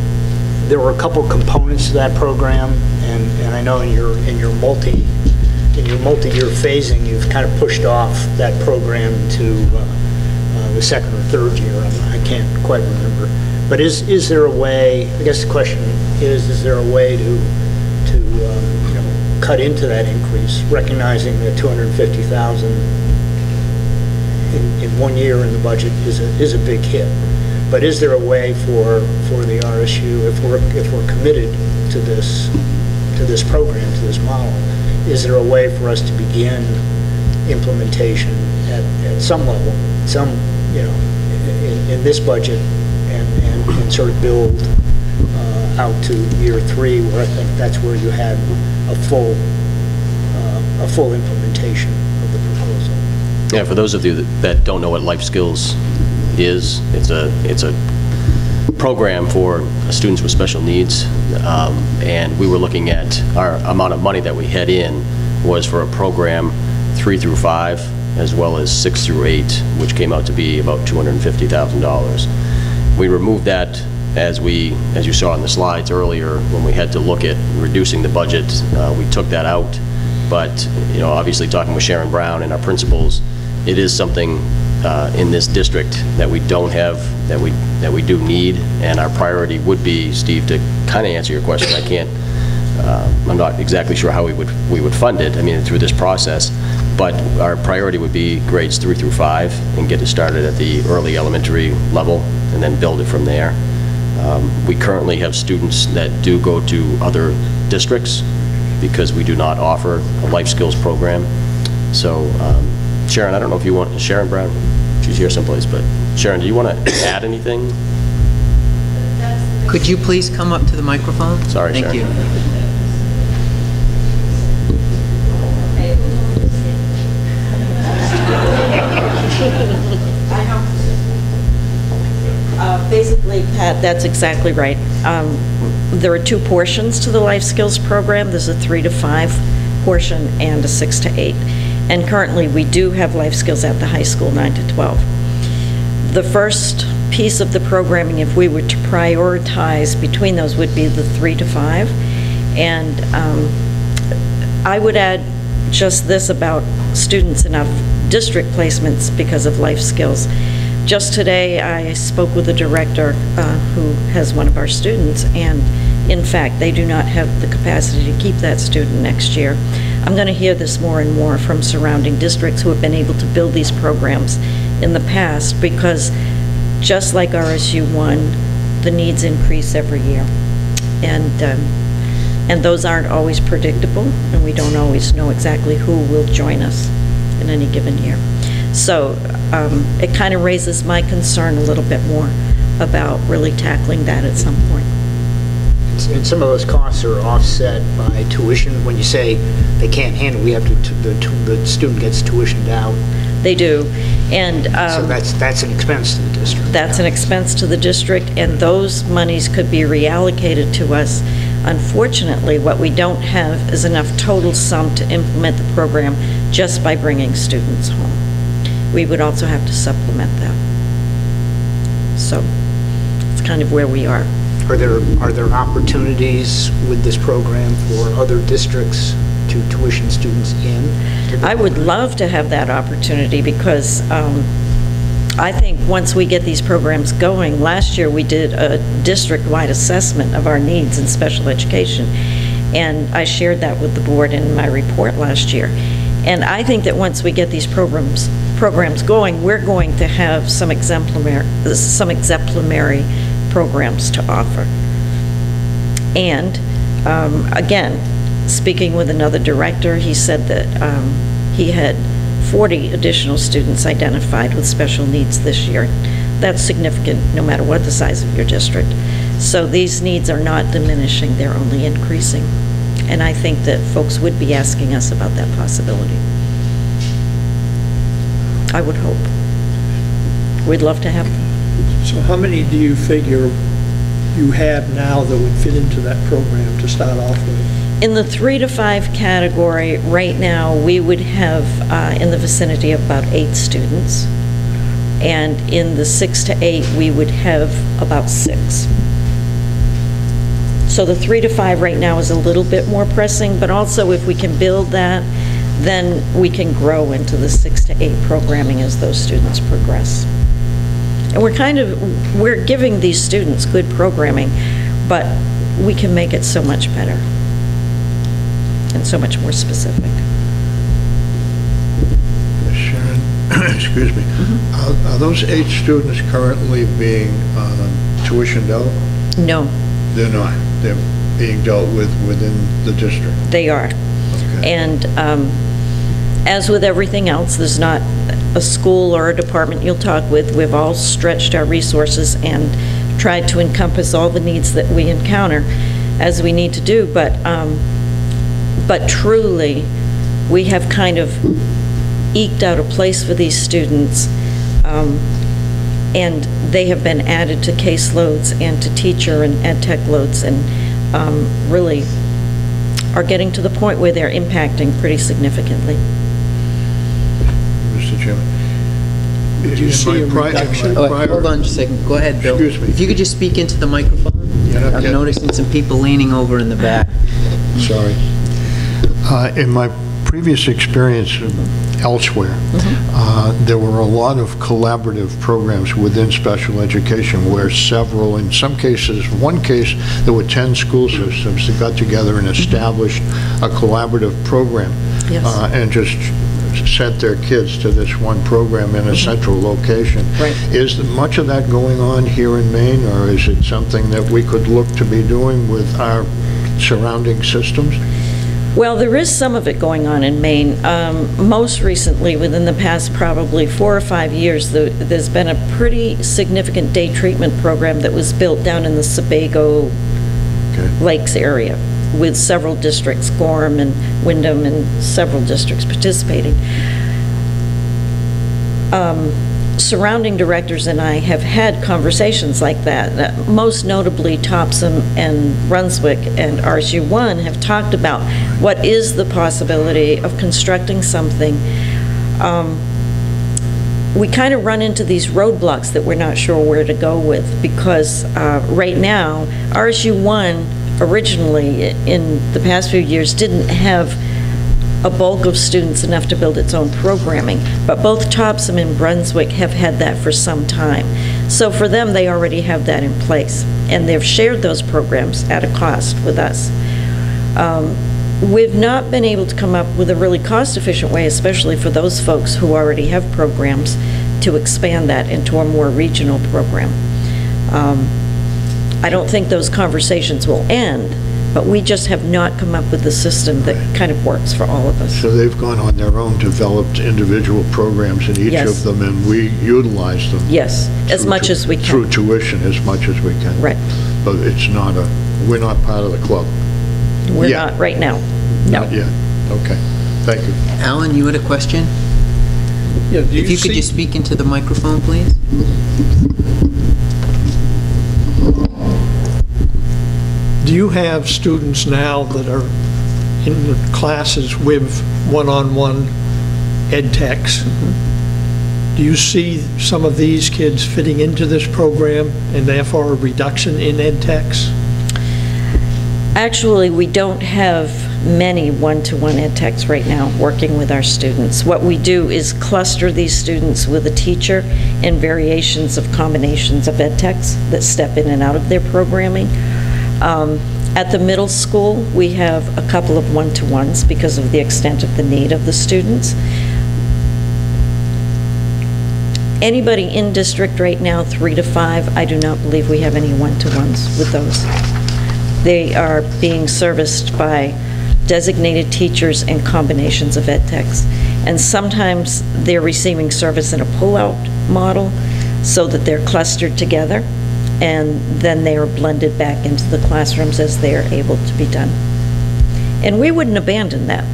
[SPEAKER 2] There were a couple components to that program, and I know in your multi-year phasing, you've kind of pushed off that program to the second or third year. I can't quite remember. But is there a way? I guess the question is there a way to cut into that increase, recognizing that $250,000 in 1 year in the budget is a big hit? But is there a way for the RSU, if we're committed to this program, to this model, is there a way for us to begin implementation at some level, in this budget, and sort of build out to year 3, where I think that's where you had a full implementation of the proposal?
[SPEAKER 3] Yeah, for those of you that don't know what life skills is, it's a program for students with special needs, and we were looking at our amount of money that we had in was for a program 3 through 5 as well as 6 through 8, which came out to be about $250,000. We removed that as you saw in the slides earlier, when we had to look at reducing the budget. We took that out, but obviously talking with Sharon Brown and our principals, it is something in this district that we don't have, that we do need, and our priority would be, Steve, to kind of answer your question. I'm not exactly sure how we would fund it, through this process, but our priority would be grades 3 through 5 and get it started at the early elementary level and then build it from there. We currently have students that do go to other districts because we do not offer a life skills program. So Sharon, I don't know if you want, Sharon Brown, she's here someplace, but Sharon, do you want to add anything?
[SPEAKER 1] Could you please come up to the microphone?
[SPEAKER 3] Sorry,
[SPEAKER 1] Thank
[SPEAKER 3] Sharon.
[SPEAKER 1] you.
[SPEAKER 10] Basically, Pat, that's exactly right. There are 2 portions to the life skills program. There's a 3 to 5 portion and a 6 to 8. And currently, we do have life skills at the high school, 9 to 12. The first piece of the programming, if we were to prioritize between those, would be the 3 to 5. And I would add just this about students in our district placements because of life skills. Just today, I spoke with a director who has one of our students, and in fact, they do not have the capacity to keep that student next year. I'm going to hear this more and more from surrounding districts who have been able to build these programs in the past, because just like RSU1, the needs increase every year. And those aren't always predictable, and we don't always know exactly who will join us in any given year. So it kind of raises my concern a little bit more about really tackling that at some point.
[SPEAKER 2] And some of those costs are offset by tuition. When you say they can't handle, we have to, the student gets tuitioned out.
[SPEAKER 10] They do, and
[SPEAKER 2] so that's an expense to the district.
[SPEAKER 10] That's an expense to the district, and those monies could be reallocated to us Unfortunately, what we don't have is enough total sum to implement the program just by bringing students home. We would also have to supplement that. So it's kind of where we are.
[SPEAKER 2] Are there opportunities with this program for other districts to tuition students in?
[SPEAKER 10] I would love to have that opportunity because I think once we get these programs going, last year we did a district-wide assessment of our needs in special education, and I shared that with the board in my report last year. And I think that once we get these programs going, we're going to have some exemplary programs to offer. And again, speaking with another director, he said that he had 40 additional students identified with special needs this year. That's significant no matter what the size of your district. So these needs are not diminishing, they're only increasing. And I think that folks would be asking us about that possibility. I would hope. We'd love to have them.
[SPEAKER 11] So how many do you figure you have now that would fit into that program to start off with?
[SPEAKER 10] In the 3 to 5 category, right now, we would have in the vicinity of about 8 students. And in the 6 to 8, we would have about 6. So the 3 to 5 right now is a little bit more pressing, but also if we can build that, then we can grow into the 6 to 8 programming as those students progress. And we're giving these students good programming, but we can make it so much better and so much more specific.
[SPEAKER 4] Sharon, excuse me, are those 8 students currently being tuitioned out?
[SPEAKER 10] No.
[SPEAKER 4] They're not. They're being dealt with within the district.
[SPEAKER 10] They are.
[SPEAKER 4] Okay.
[SPEAKER 10] And as with everything else, there's not a school or a department you'll talk with. We've all stretched our resources and tried to encompass all the needs that we encounter as we need to do, but truly, we have kind of eked out a place for these students, and they have been added to caseloads and to teacher and ed tech loads, and really are getting to the point where they're impacting pretty significantly.
[SPEAKER 4] Mr. Chairman.
[SPEAKER 11] Did you see a reduction?
[SPEAKER 1] Hold on just a second. Go ahead, Bill.
[SPEAKER 4] Excuse me.
[SPEAKER 1] If you could just speak into the microphone.
[SPEAKER 4] Yeah,
[SPEAKER 1] I'm noticing some people leaning over in the back.
[SPEAKER 4] Sorry. In my previous experience elsewhere, there were a lot of collaborative programs within special education where several, in some cases, one case, there were 10 school systems that got together and established a collaborative program.
[SPEAKER 10] Yes.
[SPEAKER 4] And just sent their kids to this one program in a central location.
[SPEAKER 10] Right.
[SPEAKER 4] Is much of that going on here in Maine, or is it something that we could look to be doing with our surrounding systems?
[SPEAKER 10] Well, there is some of it going on in Maine. Most recently, within the past probably 4 or 5 years, there's been a pretty significant day treatment program that was built down in the Sebago Lakes area, with several districts, Gorham and Wyndham, and several districts participating. Surrounding directors and I have had conversations like that. Most notably, Topsom and Brunswick and RSU1 have talked about what is the possibility of constructing something. We kind of run into these roadblocks that we're not sure where to go with, because right now, RSU1 originally, in the past few years, didn't have a bulk of students enough to build its own programming, but both Topsom and Brunswick have had that for some time. So for them, they already have that in place, and they've shared those programs at a cost with us. We've not been able to come up with a really cost-efficient way, especially for those folks who already have programs, to expand that into a more regional program. I don't think those conversations will end, but we just have not come up with the system that kind of works for all of us.
[SPEAKER 4] So they've gone on their own, developed individual programs in each
[SPEAKER 10] Yes.
[SPEAKER 4] of them, and we utilize them.
[SPEAKER 10] Yes, as
[SPEAKER 4] through
[SPEAKER 10] much as we can.
[SPEAKER 4] Through tuition, as much as we can.
[SPEAKER 10] Right.
[SPEAKER 4] But it's not we're not part of the club.
[SPEAKER 10] We're
[SPEAKER 4] Yeah.
[SPEAKER 10] not right now. No.
[SPEAKER 4] Not yet. Okay. Thank you.
[SPEAKER 1] Alan, you had a question?
[SPEAKER 11] Yeah, do
[SPEAKER 1] If you could
[SPEAKER 11] see-
[SPEAKER 1] just speak into the microphone, please.
[SPEAKER 11] Do Do you have students now that are in the classes with one-on-one ed techs? Do you see some of these kids fitting into this program and therefore a reduction in ed techs?
[SPEAKER 10] Actually, we don't have many one-to-one ed techs right now working with our students. What we do is cluster these students with a teacher and variations of combinations of ed techs that step in and out of their programming. At the middle school, we have a couple of one-to-ones because of the extent of the need of the students. Anybody in district right now, 3 to 5, I do not believe we have any one-to-ones with those. They are being serviced by designated teachers and combinations of ed techs. And sometimes they're receiving service in a pull-out model so that they're clustered together, and then they are blended back into the classrooms as they are able to be done. And we wouldn't abandon that.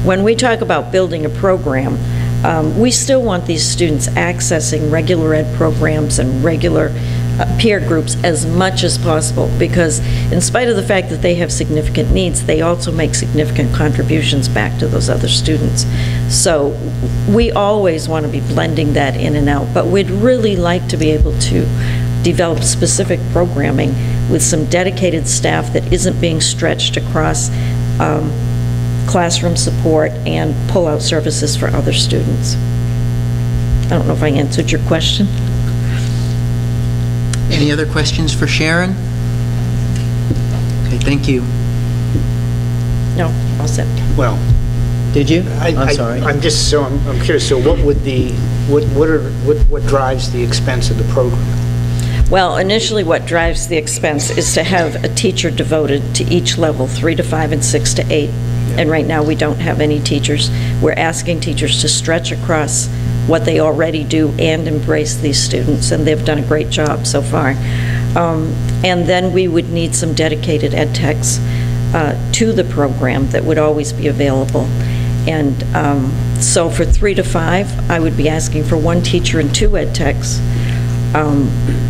[SPEAKER 10] When we talk about building a program, we still want these students accessing regular ed programs and regular peer groups as much as possible, because in spite of the fact that they have significant needs, they also make significant contributions back to those other students. So we always want to be blending that in and out, but we'd really like to be able to develop specific programming with some dedicated staff that isn't being stretched across classroom support and pull-out services for other students. I don't know if I answered your question.
[SPEAKER 1] Any other questions for Sharon? Okay, thank you.
[SPEAKER 10] No, all set.
[SPEAKER 2] Well,
[SPEAKER 1] Did you? I'm sorry.
[SPEAKER 2] I'm just, so I'm curious, so what would the, what drives the expense of the program?
[SPEAKER 10] Well, initially what drives the expense is to have a teacher devoted to each level, 3 to 5 and 6 to 8. And right now we don't have any teachers. We're asking teachers to stretch across what they already do and embrace these students, and they've done a great job so far. And then we would need some dedicated ed techs to the program that would always be available. And so for 3 to 5, I would be asking for 1 teacher and 2 ed techs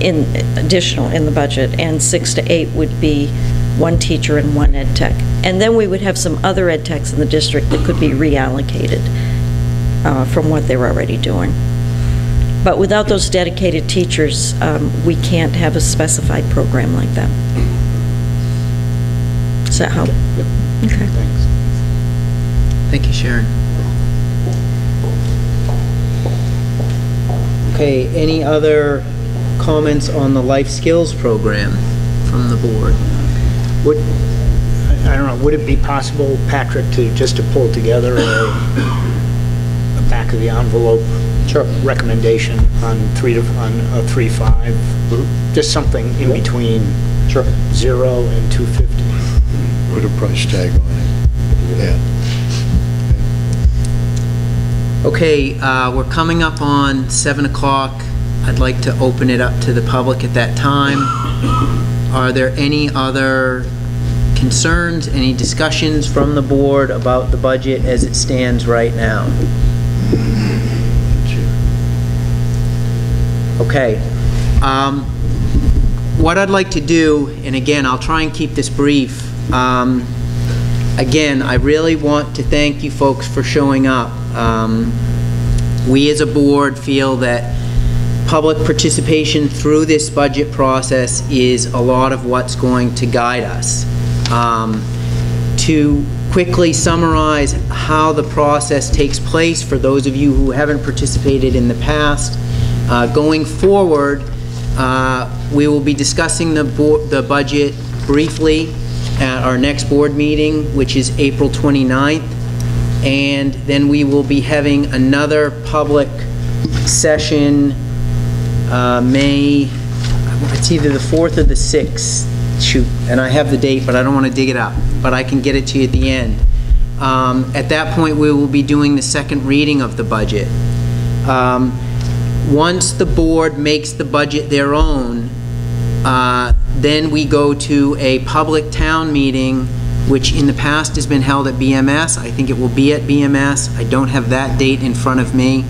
[SPEAKER 10] in additional in the budget, and 6 to 8 would be 1 teacher and 1 ed tech. And then we would have some other ed techs in the district that could be reallocated from what they're already doing. But without those dedicated teachers, we can't have a specified program like that. Does that help?
[SPEAKER 2] Yep.
[SPEAKER 10] Okay.
[SPEAKER 2] Thanks.
[SPEAKER 1] Thank you, Sharon. Okay, any other comments on the life skills program from the board?
[SPEAKER 2] I don't know, would it be possible, Patrick, to pull together a back of the envelope recommendation on 3-5? Just something in between 0 and 250.
[SPEAKER 4] Put a price tag on it. Yeah.
[SPEAKER 1] Okay, we're coming up on 7 o'clock. I'd like to open it up to the public at that time. Are there any other concerns, any discussions from the board about the budget as it stands right now? Okay. What I'd like to do, and again, I'll try and keep this brief. Again, I really want to thank you folks for showing up. We as a board feel that public participation through this budget process is a lot of what's going to guide us. To quickly summarize how the process takes place for those of you who haven't participated in the past, going forward, we will be discussing the budget briefly at our next board meeting, which is April 29th, and then we will be having another public session it's either the 4th or the 6th, shoot, and I have the date, but I don't want to dig it up, but I can get it to you at the end. At that point, we will be doing the second reading of the budget. Once the board makes the budget their own, then we go to a public town meeting, which in the past has been held at BMS. I think it will be at BMS. I don't have that date in front of me.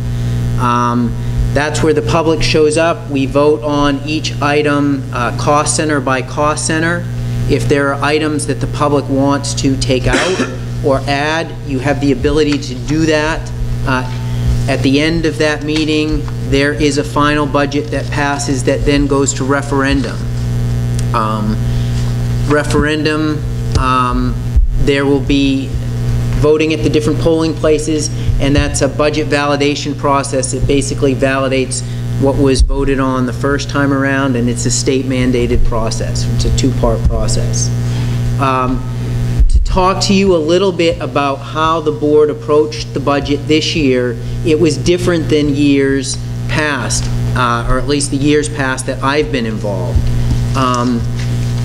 [SPEAKER 1] That's where the public shows up. We vote on each item cost center by cost center, If there are items that the public wants to take out or add, you have the ability to do that. At the end of that meeting, there is a final budget that passes that then goes to referendum. There will be voting at the different polling places, and that's a budget validation process. It basically validates what was voted on the first time around, and it's a state-mandated process. It's a two-part process. To talk to you a little bit about how the board approached the budget this year, it was different than years past, or at least the years past that I've been involved.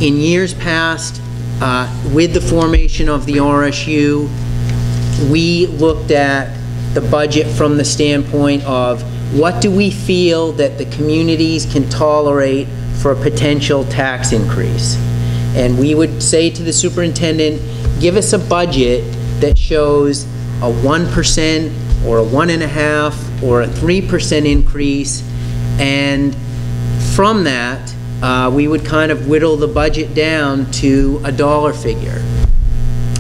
[SPEAKER 1] In years past, with the formation of the RSU, we looked at the budget from the standpoint of what do we feel that the communities can tolerate for a potential tax increase. And we would say to the superintendent, give us a budget that shows a 1% or a 1.5% or a 3% increase, and from that, we would kind of whittle the budget down to a dollar figure.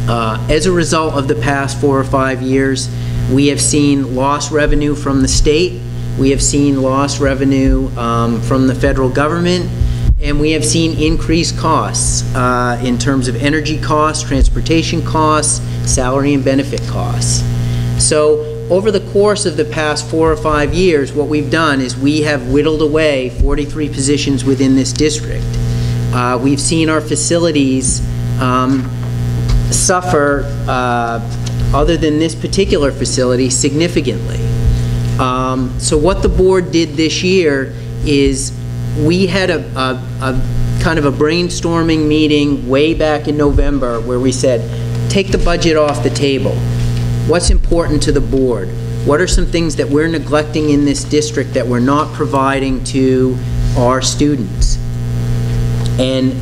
[SPEAKER 1] As a result of the past 4 or 5 years, we have seen lost revenue from the state, we have seen lost revenue from the federal government, and we have seen increased costs in terms of energy costs, transportation costs, salary and benefit costs. So over the course of the past 4 or 5 years, what we've done is we have whittled away 43 positions within this district. We've seen our facilities suffer, other than this particular facility, significantly. So what the board did this year is we had a kind of a brainstorming meeting way back in November where we said, take the budget off the table. What's important to the board? What are some things that we're neglecting in this district that we're not providing to our students? And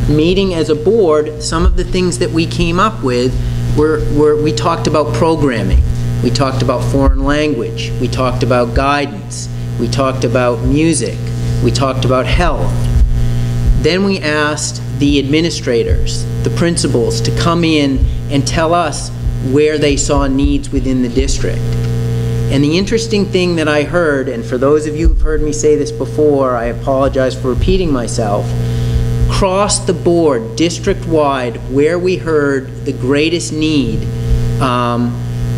[SPEAKER 1] meeting as a board, some of the things that we came up with we talked about programming, we talked about foreign language, we talked about guidance, we talked about music, we talked about health. Then we asked the administrators, the principals, to come in and tell us where they saw needs within the district. And the interesting thing that I heard, and for those of you who've heard me say this before, I apologize for repeating myself, across the board, district-wide, where we heard the greatest need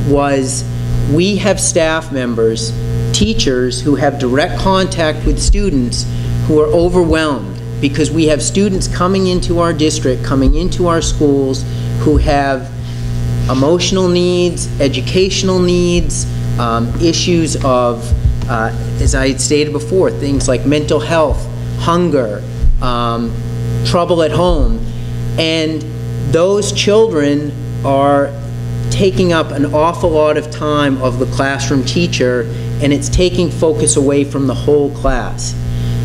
[SPEAKER 1] was we have staff members, teachers who have direct contact with students who are overwhelmed because we have students coming into our district, coming into our schools who have emotional needs, educational needs, issues of, as I had stated before, things like mental health, hunger, trouble at home, and those children are taking up an awful lot of time of the classroom teacher, and it's taking focus away from the whole class.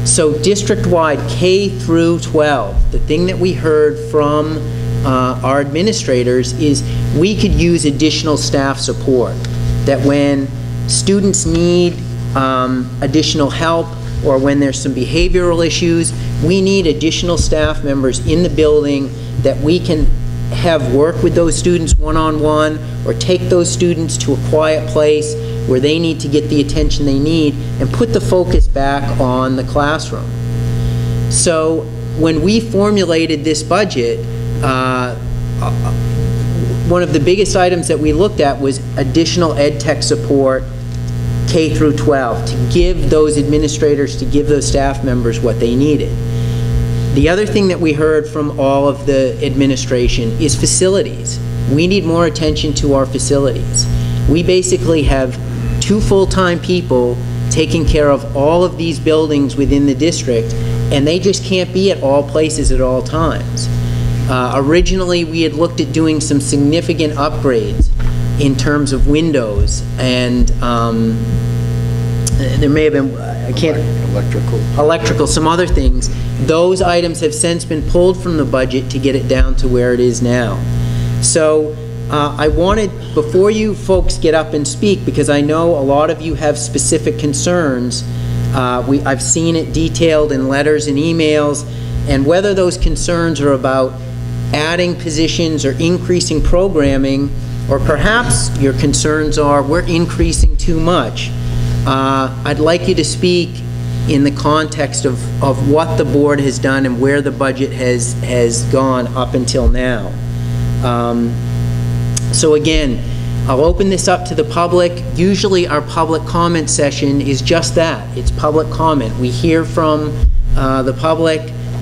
[SPEAKER 1] So district-wide, K through 12, the thing that we heard from our administrators is we could use additional staff support, that when students need additional help or when there's some behavioral issues, we need additional staff members in the building that we can have work with those students one-on-one or take those students to a quiet place where they need to get the attention they need and put the focus back on the classroom. So when we formulated this budget, one of the biggest items that we looked at was additional ed tech support K through 12 to give those administrators, to give those staff members what they needed. The other thing that we heard from all of the administration is facilities. We need more attention to our facilities. We basically have 2 full-time people taking care of all of these buildings within the district, and they just can't be at all places at all times. Originally, we had looked at doing some significant upgrades in terms of windows, and there may have been, I can't... Electrical, some other things. Those items have since been pulled from the budget to get it down to where it is now. So I wanted, before you folks get up and speak, because I know a lot of you have specific concerns, I've seen it detailed in letters and emails, And whether those concerns are about adding positions or increasing programming, or perhaps your concerns are we're increasing too much, I'd like you to speak in the context of what the board has done and where the budget has gone up until now. So again, I'll open this up to the public. Usually our public comment session is just that. It's public comment. We hear from the public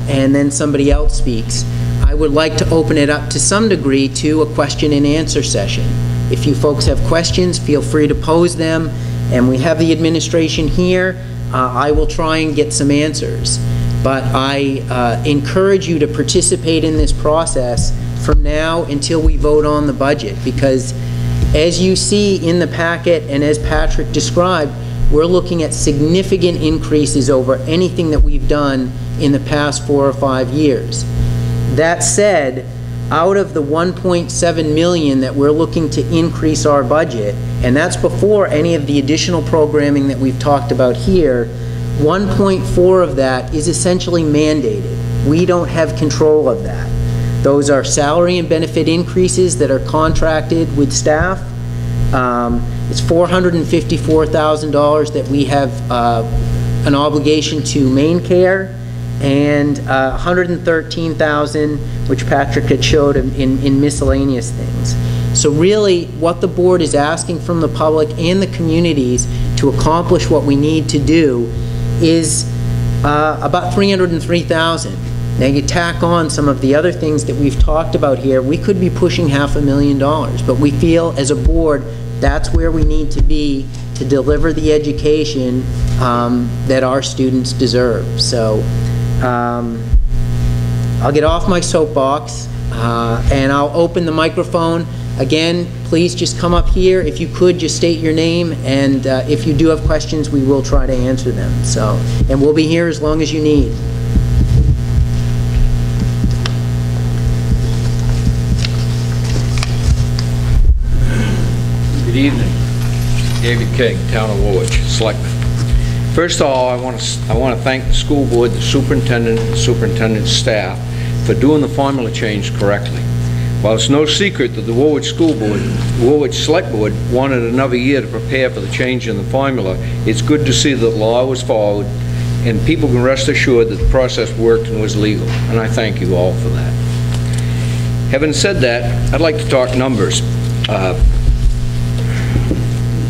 [SPEAKER 1] and then somebody else speaks. I would like to open it up to some degree to a question and answer session. If you folks have questions, feel free to pose them, and we have the administration here. I will try and get some answers. But I encourage you to participate in this process from now until we vote on the budget, because as you see in the packet and as Patrick described, we're looking at significant increases over anything that we've done in the past 4 or 5 years. That said, out of the 1.7 million that we're looking to increase our budget, and that's before any of the additional programming that we've talked about here, 1.4 of that is essentially mandated. We don't have control of that. Those are salary and benefit increases that are contracted with staff. It's $454,000 that we have an obligation to main care, and $113,000, which Patrick had showed in miscellaneous things. So really, what the board is asking from the public and the communities to accomplish what we need to do is about $303,000. Now you tack on some of the other things that we've talked about here, we could be pushing $500,000, but we feel as a board that's where we need to be to deliver the education that our students deserve. So I'll get off my soapbox and I'll open the microphone. Again, please just come up here. If you could, just state your name, and if you do have questions, we will try to answer them. So, and we'll be here as long as you need.
[SPEAKER 12] Good evening. David King, Town of Woolwich, Selectman. First of all, I want to thank the school board, the superintendent, and the superintendent's staff for doing the formula change correctly. While it's no secret that the Woolwich School Board, the Woolwich Select Board wanted another year to prepare for the change in the formula, it's good to see that the law was followed and people can rest assured that the process worked and was legal, and I thank you all for that. Having said that, I'd like to talk numbers.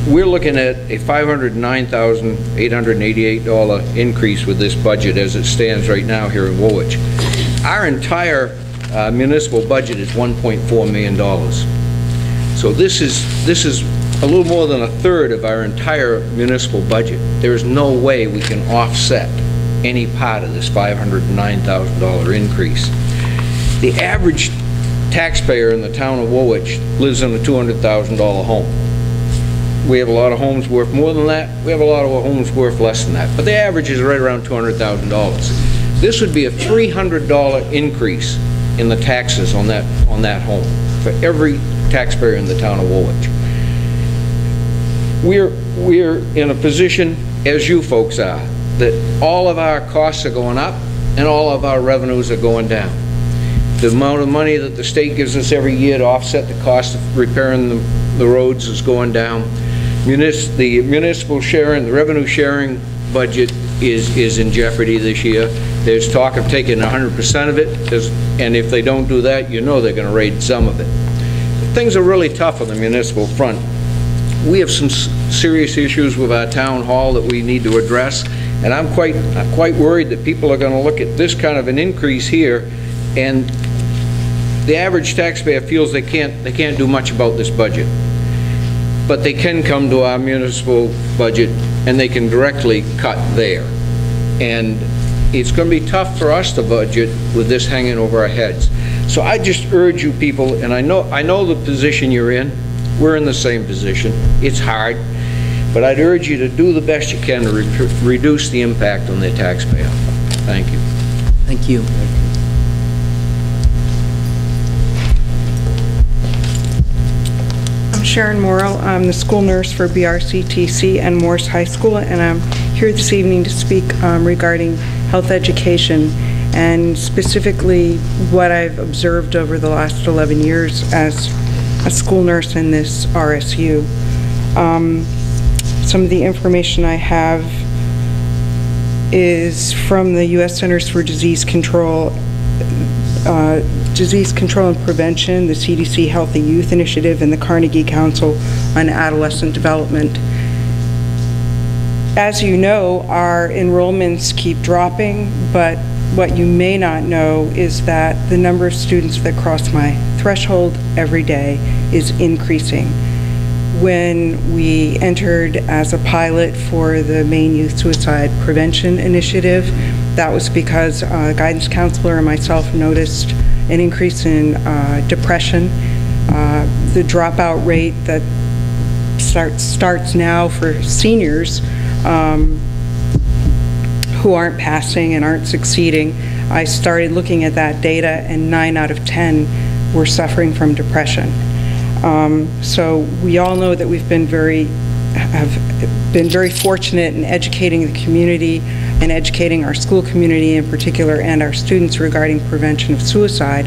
[SPEAKER 12] We're looking at a $509,888 increase with this budget as it stands right now here in Woolwich. Our entire municipal budget is $1.4 million. So this is a little more than a third of our entire municipal budget. There is no way we can offset any part of this $509,000 increase. The average taxpayer in the town of Woolwich lives in a $200,000 home. We have a lot of homes worth more than that. We have a lot of homes worth less than that. But the average is right around $200,000. This would be a $300 increase in the taxes on that home for every taxpayer in the town of Woolwich. We're in a position, as you folks are, that all of our costs are going up and all of our revenues are going down. The amount of money that the state gives us every year to offset the cost of repairing the roads is going down. The municipal sharing, the revenue sharing budget is in jeopardy this year. There's talk of taking 100% of it, and if they don't do that, you know they're going to raid some of it. Things are really tough on the municipal front. We have some serious issues with our town hall that we need to address, and I'm quite worried that people are going to look at this kind of an increase here, and the average taxpayer feels they can't do much about this budget. But they can come to our municipal budget and they can directly cut there. And it's going to be tough for us to budget with this hanging over our heads. So I just urge you people, and I know the position you're in. We're in the same position. It's hard. But I'd urge you to do the best you can to reduce the impact on the taxpayer. Thank you.
[SPEAKER 1] Thank you.
[SPEAKER 13] Sharon Morrill. I'm the school nurse for BRCTC and Morse High School, and I'm here this evening to speak regarding health education. and specifically what I've observed over the last 11 years as a school nurse in this RSU. Some of the information I have is from the U.S. Centers for Disease Control and Prevention, the CDC Healthy Youth Initiative, and the Carnegie Council on Adolescent Development. As you know, our enrollments keep dropping, but what you may not know is that the number of students that cross my threshold every day is increasing. When we entered as a pilot for the Maine Youth Suicide Prevention Initiative, that was because a guidance counselor and myself noticed an increase in depression. The dropout rate that starts now for seniors who aren't passing and aren't succeeding. I started looking at that data, and 9 out of 10 were suffering from depression. So we all know that we've been have been very fortunate in educating the community and educating our school community in particular and our students regarding prevention of suicide.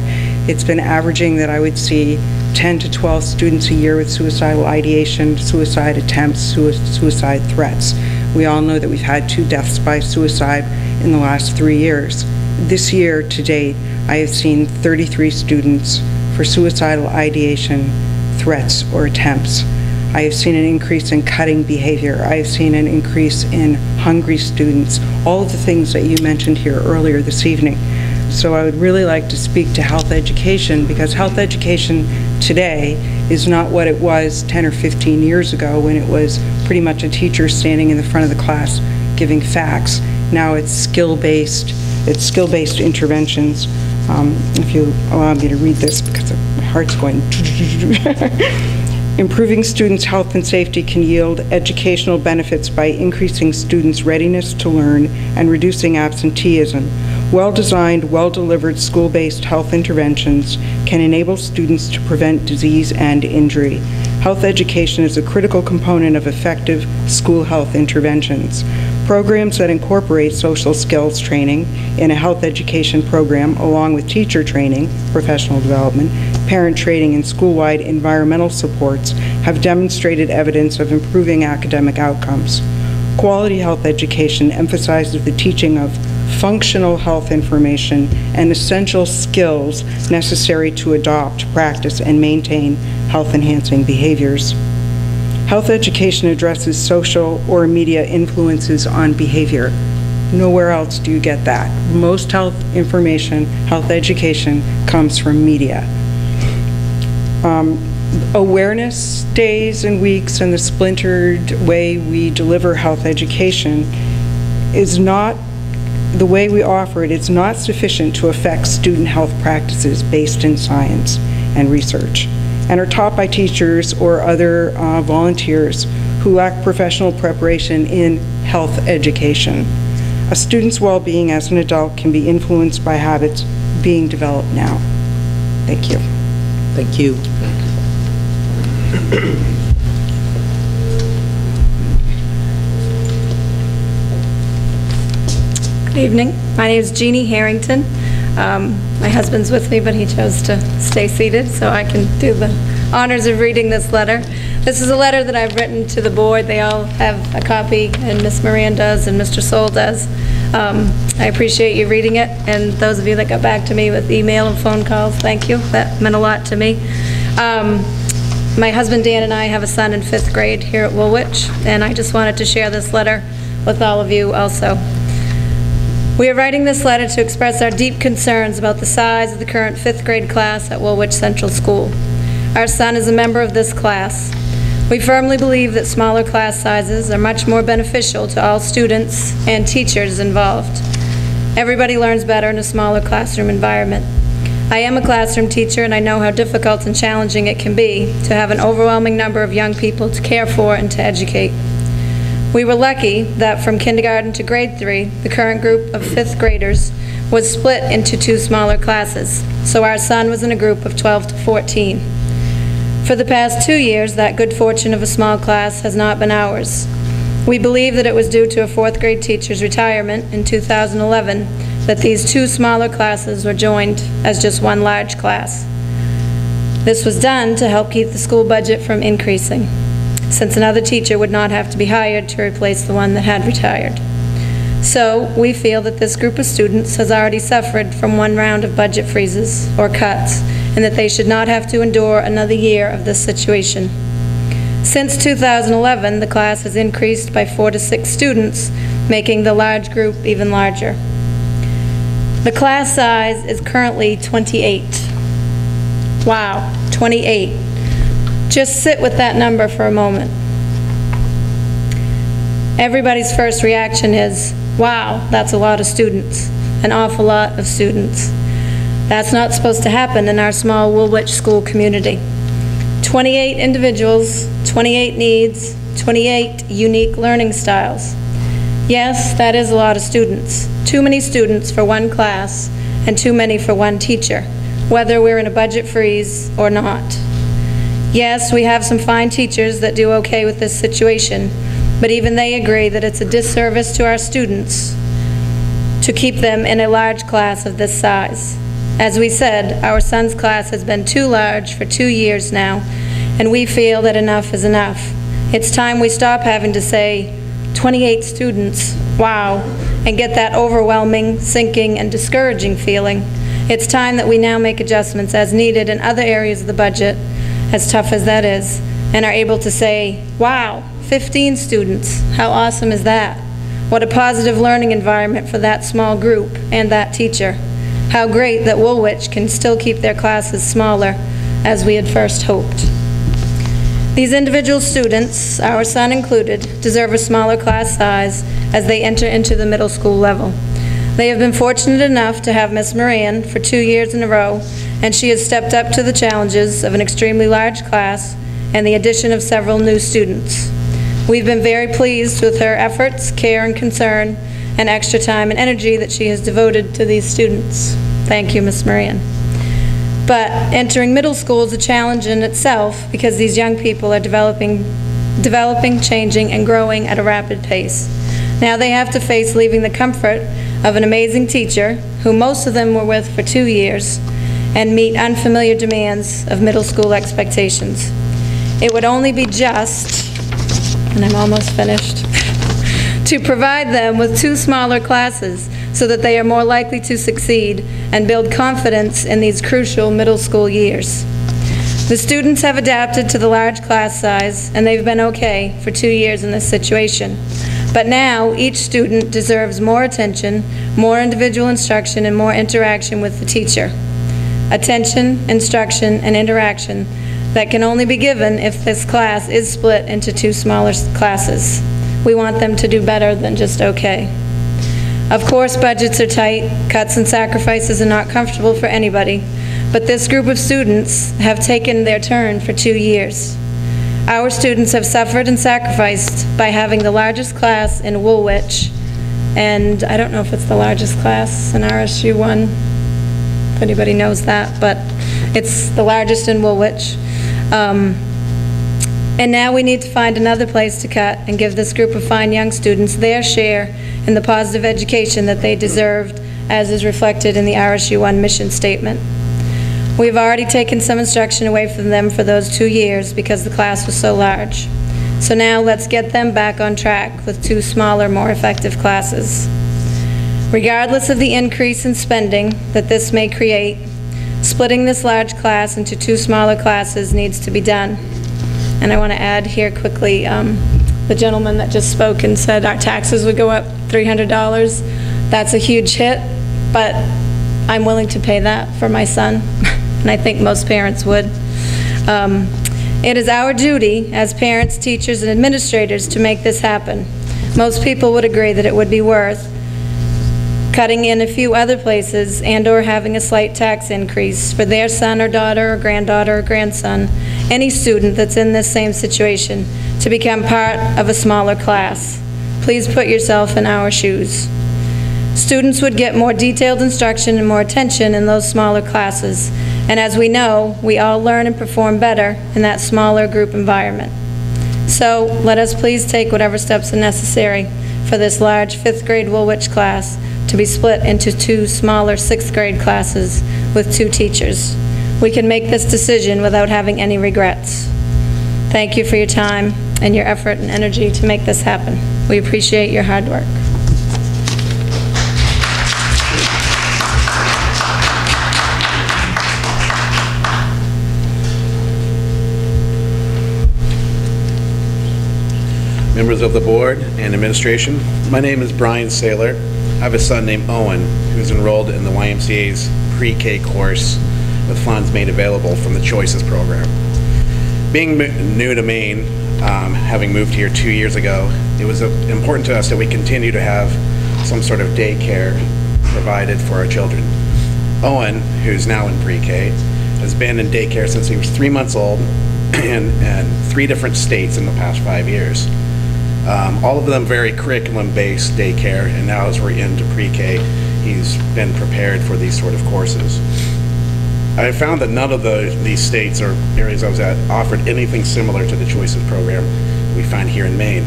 [SPEAKER 13] It's been averaging that I would see 10 to 12 students a year with suicidal ideation, suicide attempts, suicide threats. We all know that we've had 2 deaths by suicide in the last 3 years. This year to date, I have seen 33 students for suicidal ideation, threats, or attempts. I have seen an increase in cutting behavior. I have seen an increase in hungry students, all of the things that you mentioned here earlier this evening. So I would really like to speak to health education, because health education today is not what it was 10 or 15 years ago when it was pretty much a teacher standing in the front of the class giving facts. Now it's skill-based interventions. If you allow me to read this, because my heart's going. Improving students' health and safety can yield educational benefits by increasing students' readiness to learn and reducing absenteeism. Well-designed, well-delivered school-based health interventions can enable students to prevent disease and injury. Health education is a critical component of effective school health interventions. Programs that incorporate social skills training in a health education program, along with teacher training, professional development, parent training, and school-wide environmental supports, have demonstrated evidence of improving academic outcomes. Quality health education emphasizes the teaching of functional health information and essential skills necessary to adopt, practice, and maintain health-enhancing behaviors. Health education addresses social or media influences on behavior. Nowhere else do you get that. Most health information, health education, comes from media. Awareness days and weeks and the splintered way we deliver health education is not, the way we offer it is not sufficient to affect student health practices based in science and research, and are taught by teachers or other volunteers who lack professional preparation in health education. A student's well-being as an adult can be influenced by habits being developed now. Thank you.
[SPEAKER 1] Thank you.
[SPEAKER 14] Good evening. My name is Jeannie Harrington. My husband's with me, but he chose to stay seated, so I can do the honors of reading this letter. This is a letter that I've written to the board. They all have a copy, and Ms. Moran does, and Mr. Soul does. I appreciate you reading it, and those of you that got back to me with email and phone calls, thank you. That meant a lot to me. My husband Dan and I have a son in 5th grade here at Woolwich, and I just wanted to share this letter with all of you also. We are writing this letter to express our deep concerns about the size of the current 5th grade class at Woolwich Central School. Our son is a member of this class. We firmly believe that smaller class sizes are much more beneficial to all students and teachers involved. Everybody learns better in a smaller classroom environment. I am a classroom teacher, and I know how difficult and challenging it can be to have an overwhelming number of young people to care for and to educate. We were lucky that from kindergarten to grade 3, the current group of 5th graders was split into 2 smaller classes, so our son was in a group of 12 to 14. For the past 2 years, that good fortune of a small class has not been ours. We believe that it was due to a 4th grade teacher's retirement in 2011 that these two smaller classes were joined as just one large class. This was done to help keep the school budget from increasing, since another teacher would not have to be hired to replace the one that had retired. So, we feel that this group of students has already suffered from one round of budget freezes or cuts, and that they should not have to endure another year of this situation. Since 2011, the class has increased by 4 to 6 students, making the large group even larger. The class size is currently 28. Wow, 28. Just sit with that number for a moment. Everybody's first reaction is, wow, that's a lot of students, an awful lot of students. That's not supposed to happen in our small Woolwich school community. 28 individuals, 28 needs, 28 unique learning styles. Yes, that is a lot of students. Too many students for one class and too many for one teacher, whether we're in a budget freeze or not. Yes, we have some fine teachers that do okay with this situation, but even they agree that it's a disservice to our students to keep them in a large class of this size. As we said, our son's class has been too large for 2 years now, and we feel that enough is enough. It's time we stop having to say, 28 students, wow, and get that overwhelming, sinking, and discouraging feeling. It's time that we now make adjustments as needed in other areas of the budget, as tough as that is, and are able to say, wow, 15 students, how awesome is that? What a positive learning environment for that small group and that teacher. How great that Woolwich can still keep their classes smaller, as we had first hoped. These individual students, our son included, deserve a smaller class size as they enter into the middle school level. They have been fortunate enough to have Miss Moran for 2 years in a row, and she has stepped up to the challenges of an extremely large class and the addition of several new students. We've been very pleased with her efforts, care and concern, and extra time and energy that she has devoted to these students. Thank you, Miss Moran. But entering middle school is a challenge in itself because these young people are developing, changing, and growing at a rapid pace. Now they have to face leaving the comfort of an amazing teacher, who most of them were with for 2 years, and meet unfamiliar demands of middle school expectations. It would only be just, and I'm almost finished, to provide them with 2 smaller classes so that they are more likely to succeed and build confidence in these crucial middle school years. The students have adapted to the large class size, and they've been okay for 2 years in this situation. But now, each student deserves more attention, more individual instruction, and more interaction with the teacher. Attention, instruction, and interaction that can only be given if this class is split into 2 smaller classes. We want them to do better than just okay. Of course, budgets are tight, cuts and sacrifices are not comfortable for anybody, but this group of students have taken their turn for 2 years. Our students have suffered and sacrificed by having the largest class in Woolwich, and I don't know if it's the largest class in RSU1, if anybody knows that, but it's the largest in Woolwich. And now we need to find another place to cut and give this group of fine young students their share in the positive education that they deserved, as is reflected in the RSU1 mission statement. We've already taken some instruction away from them for those 2 years because the class was so large. So now let's get them back on track with 2 smaller, more effective classes. Regardless of the increase in spending that this may create, splitting this large class into 2 smaller classes needs to be done. And I want to add here quickly, the gentleman that just spoke and said our taxes would go up $300. That's a huge hit, but I'm willing to pay that for my son, and I think most parents would. It is our duty as parents, teachers, and administrators to make this happen. Most people would agree that it would be worth cutting in a few other places and/or having a slight tax increase for their son or daughter or granddaughter or grandson, any student that's in this same situation, to become part of a smaller class. Please put yourself in our shoes. Students would get more detailed instruction and more attention in those smaller classes, and as we know, we all learn and perform better in that smaller group environment. So let us please take whatever steps are necessary for this large 5th grade Woolwich class to be split into 2 smaller 6th grade classes with 2 teachers. We can make this decision without having any regrets. Thank you for your time and your effort and energy to make this happen. We appreciate your hard work.
[SPEAKER 15] Members of the board and administration, my name is Brian Saylor. I have a son named Owen who's enrolled in the YMCA's pre-K course with funds made available from the Choices program. Being new to Maine, having moved here 2 years ago, it was important to us that we continue to have some sort of daycare provided for our children. Owen, who's now in pre-K, has been in daycare since he was 3 months old and 3 different states in the past 5 years. All of them very curriculum-based daycare, and now as we're into pre-K, he's been prepared for these sort of courses. I found that none of these states or areas I was at offered anything similar to the Choices program we find here in Maine.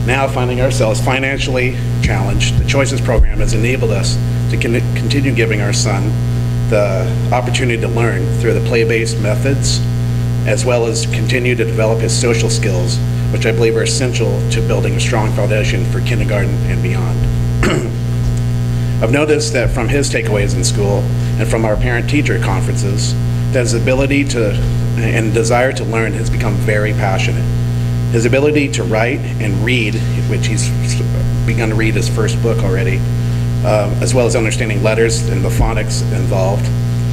[SPEAKER 15] Now, finding ourselves financially challenged, the Choices program has enabled us to continue giving our son the opportunity to learn through the play-based methods, as well as continue to develop his social skills, which I believe are essential to building a strong foundation for kindergarten and beyond. I've noticed that from his takeaways in school and from our parent-teacher conferences, that his ability to and desire to learn has become very passionate. His ability to write and read, which he's begun to read his first book already, as well as understanding letters and the phonics involved,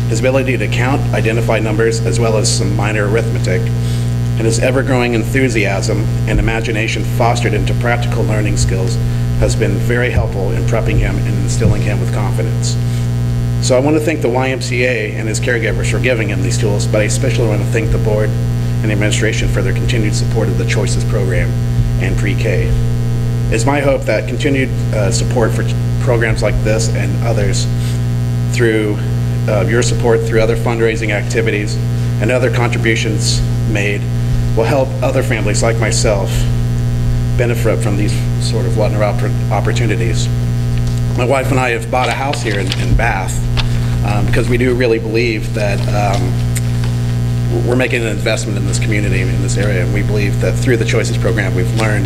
[SPEAKER 15] his ability to count, identify numbers, as well as some minor arithmetic, and his ever-growing enthusiasm and imagination fostered into practical learning skills has been very helpful in prepping him and instilling him with confidence. So I want to thank the YMCA and his caregivers for giving him these tools, but I especially want to thank the board and the administration for their continued support of the Choices program and pre-K. It's my hope that continued support for programs like this and others through your support through other fundraising activities and other contributions made will help other families like myself benefit from these sort of wonderful opportunities. My wife and I have bought a house here in Bath because we do really believe that we're making an investment in this community, in this area, and we believe that through the Choices program we've learned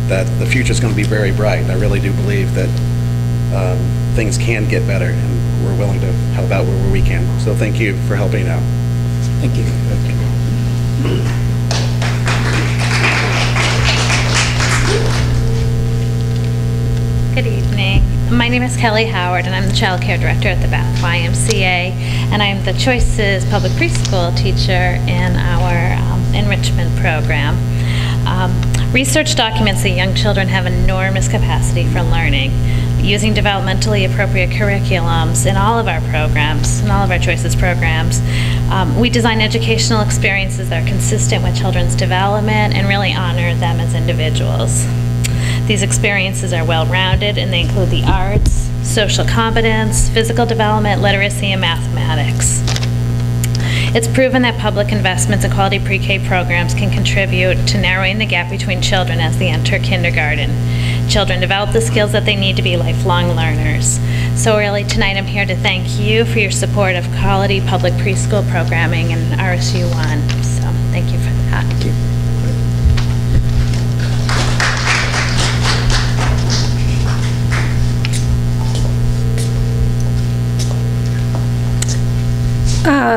[SPEAKER 15] that the future is going to be very bright. I really do believe that things can get better, and we're willing to help out where we can. So thank you for helping out.
[SPEAKER 1] Thank you.
[SPEAKER 16] Good evening. My name is Kelly Howard, and I'm the Child Care Director at the Bath YMCA, and I'm the Choices Public Preschool teacher in our enrichment program. Research documents that young children have enormous capacity for learning. Using developmentally appropriate curriculums in all of our programs, in all of our Choices programs, we design educational experiences that are consistent with children's development and really honor them as individuals. These experiences are well-rounded, and they include the arts, social competence, physical development, literacy, and mathematics. It's proven that public investments in quality pre-K programs can contribute to narrowing the gap between children as they enter kindergarten. Children develop the skills that they need to be lifelong learners. So really tonight I'm here to thank you for your support of quality public preschool programming and RSU1. So thank you for that. Thank you.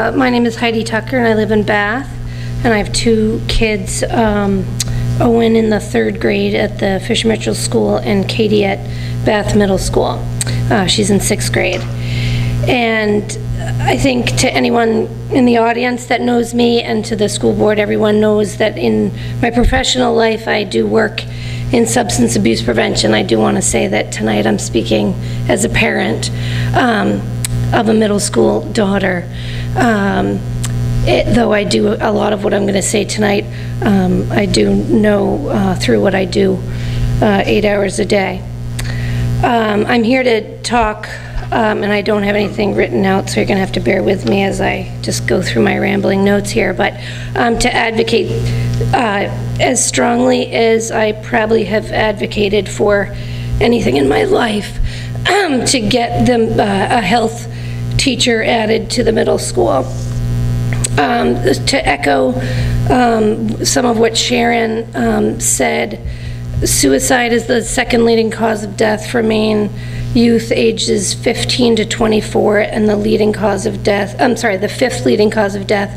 [SPEAKER 17] My name is Heidi Tucker, and I live in Bath, and I have 2 kids, Owen in the 3rd grade at the Fisher Mitchell School and Katie at Bath Middle School. She's in 6th grade. And I think to anyone in the audience that knows me and to the school board, everyone knows that in my professional life I do work in substance abuse prevention. I do want to say that tonight I'm speaking as a parent of a middle school daughter. Though I do a lot of what I'm going to say tonight, I do know through what I do 8 hours a day. I'm here to talk, and I don't have anything written out, so you're going to have to bear with me as I just go through my rambling notes here, but to advocate as strongly as I probably have advocated for anything in my life to get them a health teacher added to the middle school. To echo some of what Sharon said, suicide is the second leading cause of death for Maine youth ages 15 to 24, and the leading cause of death, the fifth leading cause of death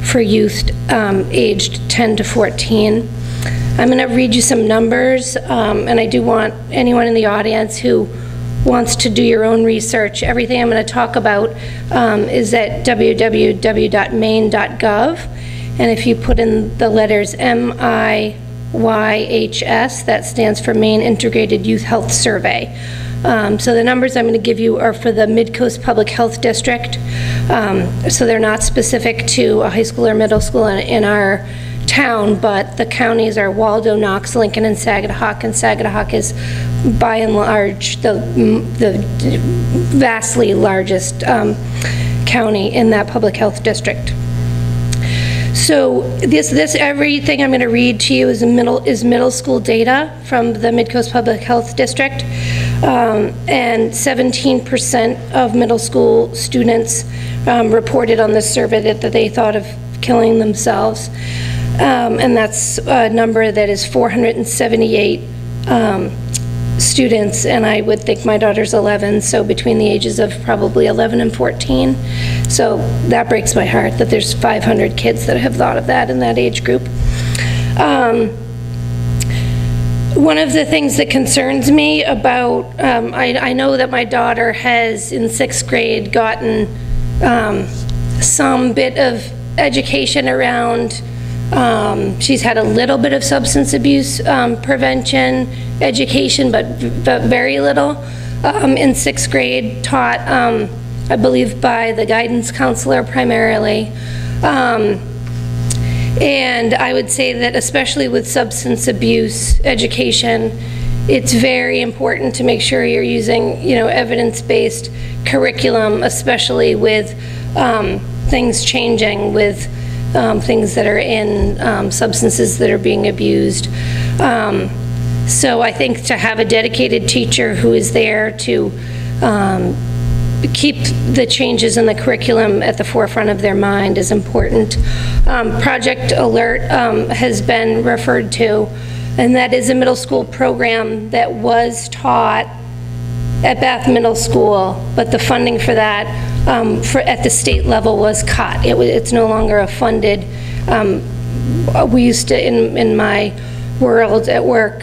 [SPEAKER 17] for youth aged 10 to 14. I'm going to read you some numbers, and I do want anyone in the audience who wants to do your own research. Everything I'm going to talk about is at www.maine.gov, and if you put in the letters MIYHS, that stands for Maine Integrated Youth Health Survey. So the numbers I'm going to give you are for the Mid-Coast Public Health District, so they're not specific to a high school or middle school in our town, but the counties are Waldo, Knox, Lincoln, and Sagadahoc, and Sagadahoc is by and large the vastly largest county in that public health district. So this everything I'm going to read to you is middle school data from the Mid-Coast Public Health District, and 17% of middle school students reported on this survey that they thought of killing themselves. And that's a number that is 478 students, and I would think my daughter's 11, so between the ages of probably 11 and 14. So that breaks my heart that there's 500 kids that have thought of that in that age group. One of the things that concerns me about, I know that my daughter has in 6th grade gotten some bit of education around, she's had a little bit of substance abuse prevention education, but very little. In 6th grade, taught, I believe, by the guidance counselor primarily. And I would say that especially with substance abuse education, it's very important to make sure you're using, evidence-based curriculum, especially with things changing, with things that are in substances that are being abused. So I think to have a dedicated teacher who is there to keep the changes in the curriculum at the forefront of their mind is important. Project Alert has been referred to, and that is a middle school program that was taught at Bath Middle School, but the funding for that at the state level was cut. It's no longer a funded, we used to, in my world at work,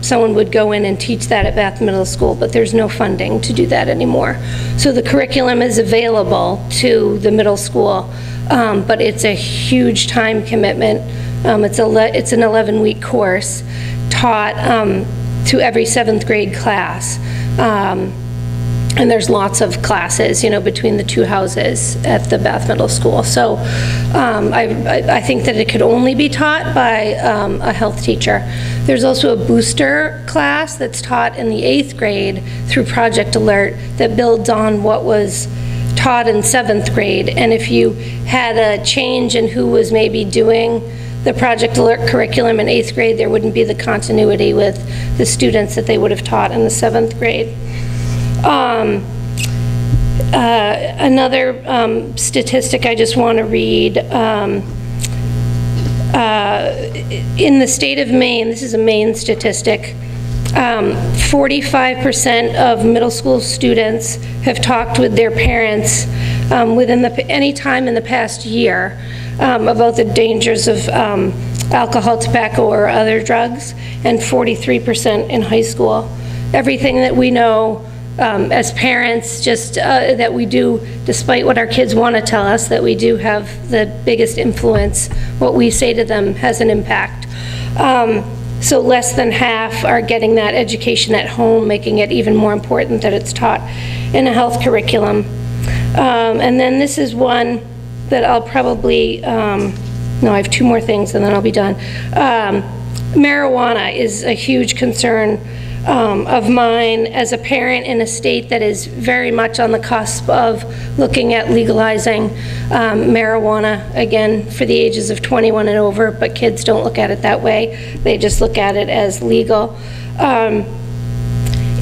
[SPEAKER 17] someone would go in and teach that at Bath Middle School, but there's no funding to do that anymore. So the curriculum is available to the middle school, but it's a huge time commitment. It's an 11-week course taught to every 7th grade class. And there's lots of classes, between the two houses at the Bath Middle School. So I think that it could only be taught by a health teacher. There's also a booster class that's taught in the 8th grade through Project Alert that builds on what was taught in 7th grade. And if you had a change in who was maybe doing the Project Alert curriculum in 8th grade, there wouldn't be the continuity with the students that they would have taught in the 7th grade. Another statistic I just want to read, in the state of Maine, this is a Maine statistic, 45% of middle school students have talked with their parents within any time in the past year about the dangers of alcohol, tobacco, or other drugs, and 43% in high school. Everything that we know as parents, just that we do, despite what our kids want to tell us, that we do have the biggest influence. What we say to them has an impact. So less than half are getting that education at home, making it even more important that it's taught in a health curriculum. And then this is one that I'll probably, no, I have 2 more things and then I'll be done. Marijuana is a huge concern of mine as a parent in a state that is very much on the cusp of looking at legalizing marijuana, again, for the ages of 21 and over, but kids don't look at it that way. They just look at it as legal.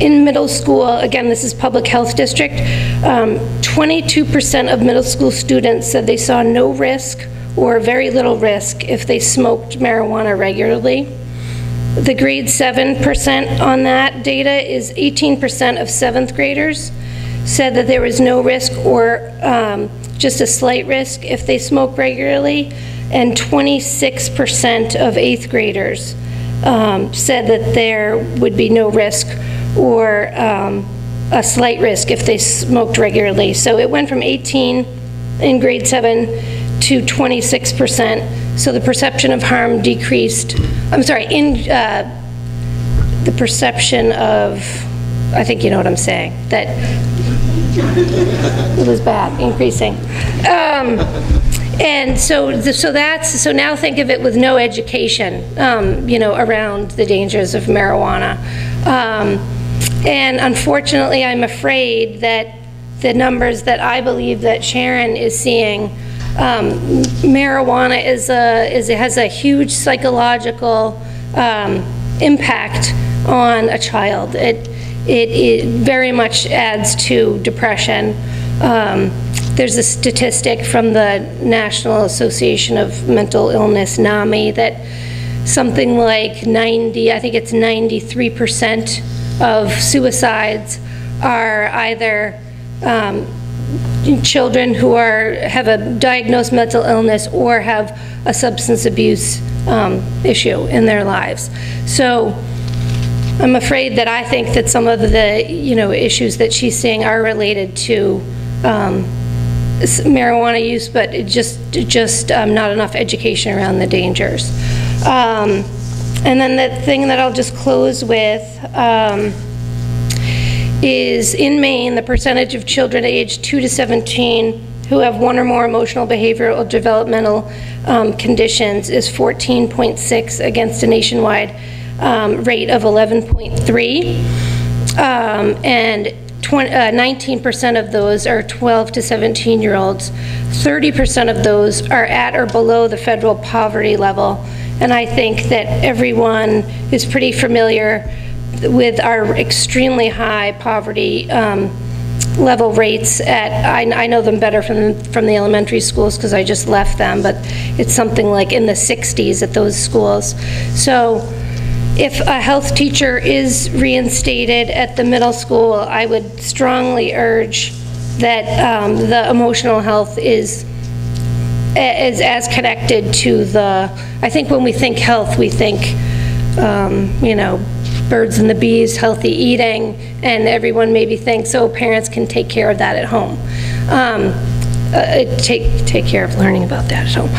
[SPEAKER 17] In middle school, again, this is public health district, 22% of middle school students said they saw no risk or very little risk if they smoked marijuana regularly. The grade 7% on that data is 18% of 7th graders said that there was no risk or just a slight risk if they smoke regularly, and 26% of 8th graders said that there would be no risk or a slight risk if they smoked regularly. So it went from 18 in grade 7 to 26%. So the perception of harm decreased. I'm sorry, in the perception of, I think you know what I'm saying, that it was bad, increasing. And so now think of it with no education, you know, around the dangers of marijuana. And unfortunately, I'm afraid that the numbers that I believe that Sharon is seeing, marijuana has a huge psychological impact on a child. It very much adds to depression. There's a statistic from the National Association of Mental Illness, NAMI, that something like 93% of suicides are either children who have a diagnosed mental illness or have a substance abuse issue in their lives. So I'm afraid that I think that some of the issues that she's seeing are related to marijuana use, but just not enough education around the dangers. And then the thing that I'll just close with is in Maine, the percentage of children aged 2 to 17 who have one or more emotional, behavioral, or developmental conditions is 14.6 against a nationwide rate of 11.3. And 19% of those are 12 to 17-year-olds. 30% of those are at or below the federal poverty level. And I think that everyone is pretty familiar with our extremely high poverty level rates I know them better from the elementary schools because I just left them, but it's something like in the 60s at those schools. So if a health teacher is reinstated at the middle school, I would strongly urge that the emotional health is as connected to I think when we think health, we think, birds and the bees, healthy eating, and everyone maybe thinks, oh, parents can take care of that at home. Take care of learning about that at home.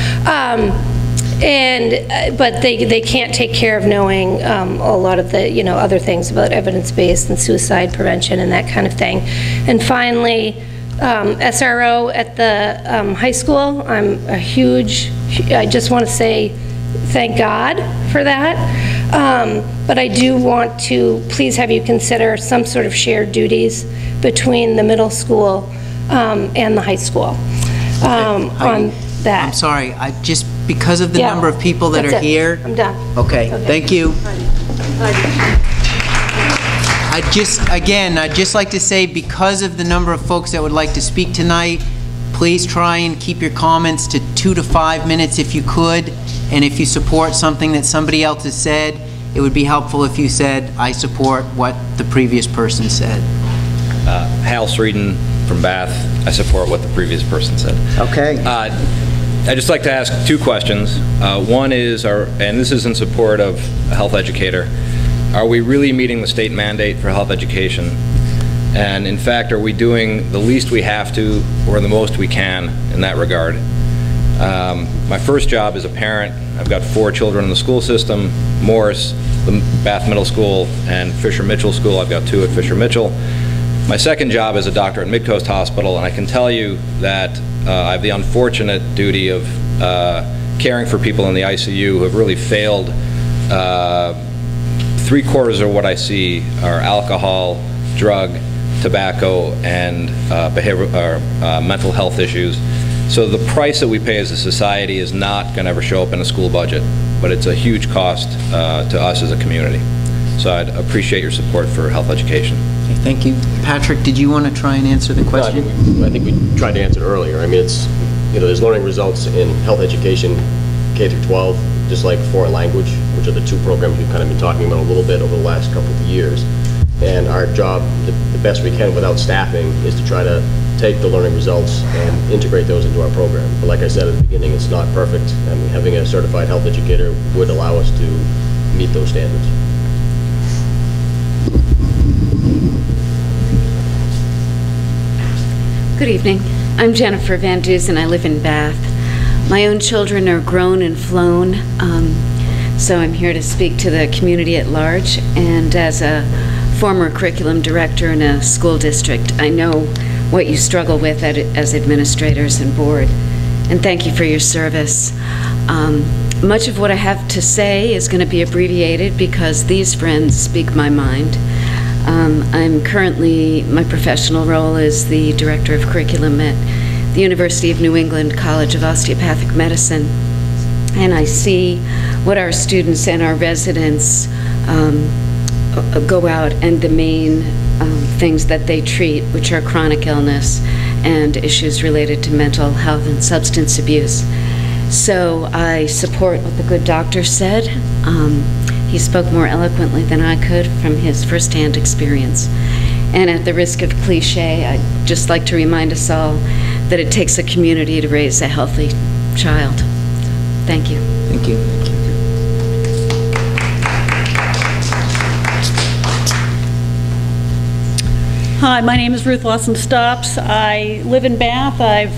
[SPEAKER 17] But they can't take care of knowing a lot of the other things about evidence-based and suicide prevention and that kind of thing. And finally, SRO at the high school, I just want to say thank God for that. But I do want to please have you consider some sort of shared duties between the middle school and the high school on that.
[SPEAKER 1] I'm sorry, because of the number of people that are here.
[SPEAKER 17] I'm done.
[SPEAKER 1] Okay, thank you. I'd just like to say, because of the number of folks that would like to speak tonight, please try and keep your comments to 2 to 5 minutes if you could. And if you support something that somebody else has said, it would be helpful if you said, I support what the previous person said.
[SPEAKER 18] Hal Sreeden from Bath. I support what the previous person said.
[SPEAKER 1] Okay.
[SPEAKER 18] I'd just like to ask 2 questions. One is, and this is in support of a health educator, are we really meeting the state mandate for health education? And in fact, are we doing the least we have to or the most we can in that regard? My first job is a parent. I've got 4 children in the school system, Morris, the Bath Middle School, and Fisher Mitchell School. I've got 2 at Fisher Mitchell. My second job is a doctor at Midcoast Hospital, and I can tell you that I have the unfortunate duty of caring for people in the ICU who have really failed. 3/4 of what I see are alcohol, drug, tobacco, and mental health issues. So the price that we pay as a society is not going to ever show up in a school budget, but it's a huge cost to us as a community. So I'd appreciate your support for health education.
[SPEAKER 1] Okay, thank you. Patrick, did you want to try and answer the question?
[SPEAKER 3] No, I think we tried to answer it earlier. I mean, it's, there's learning results in health education, K through 12, just like foreign language, which are the two programs we've kind of been talking about a little bit over the last couple of years. And our job, the best we can without staffing, is to try to take the learning results and integrate those into our program. But like I said at the beginning, it's not perfect, and having a certified health educator would allow us to meet those standards.
[SPEAKER 19] Good evening. I'm Jennifer Van Dusen, and I live in Bath. My own children are grown and flown, so I'm here to speak to the community at large. And as a former curriculum director in a school district, I know what you struggle with as administrators and board. And thank you for your service. Much of what I have to say is going to be abbreviated because these friends speak my mind. I'm currently, my professional role is the Director of Curriculum at the University of New England College of Osteopathic Medicine, and I see what our students and our residents go out and the main things that they treat, which are chronic illness and issues related to mental health and substance abuse. So I support what the good doctor said. He spoke more eloquently than I could from his firsthand experience. And at the risk of cliche, I'd just like to remind us all that it takes a community to raise a healthy child. Thank you.
[SPEAKER 1] Thank you.
[SPEAKER 20] Hi, my name is Ruth Lawson-Stopps. I live in Bath. I've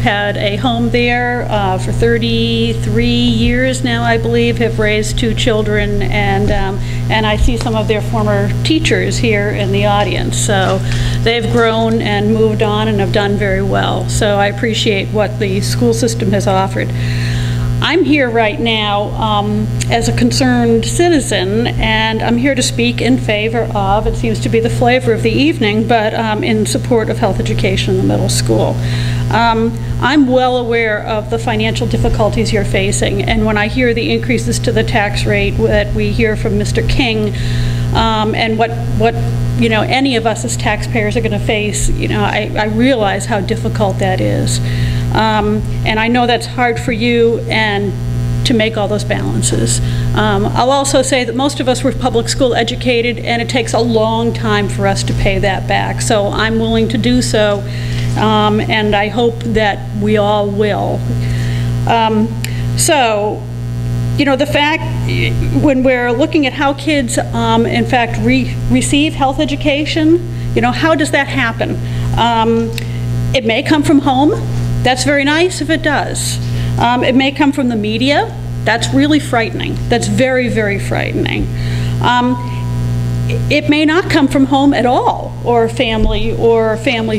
[SPEAKER 20] had a home there for 33 years now, I believe, have raised 2 children, and I see some of their former teachers here in the audience. So they've grown and moved on and have done very well. So I appreciate what the school system has offered. I'm here right now as a concerned citizen, and I'm here to speak in favor of, it seems to be the flavor of the evening, but in support of health education in the middle school. I'm well aware of the financial difficulties you're facing, and when I hear the increases to the tax rate that we hear from Mr. King, and what any of us as taxpayers are going to face, I realize how difficult that is. And I know that's hard for you and to make all those balances. I'll also say that most of us were public school educated, and it takes a long time for us to pay that back. So I'm willing to do so, and I hope that we all will. The fact, when we're looking at how kids, in fact, receive health education, how does that happen? It may come from home. That's very nice if it does. It may come from the media. That's really frightening. That's very, very frightening. It may not come from home at all, or family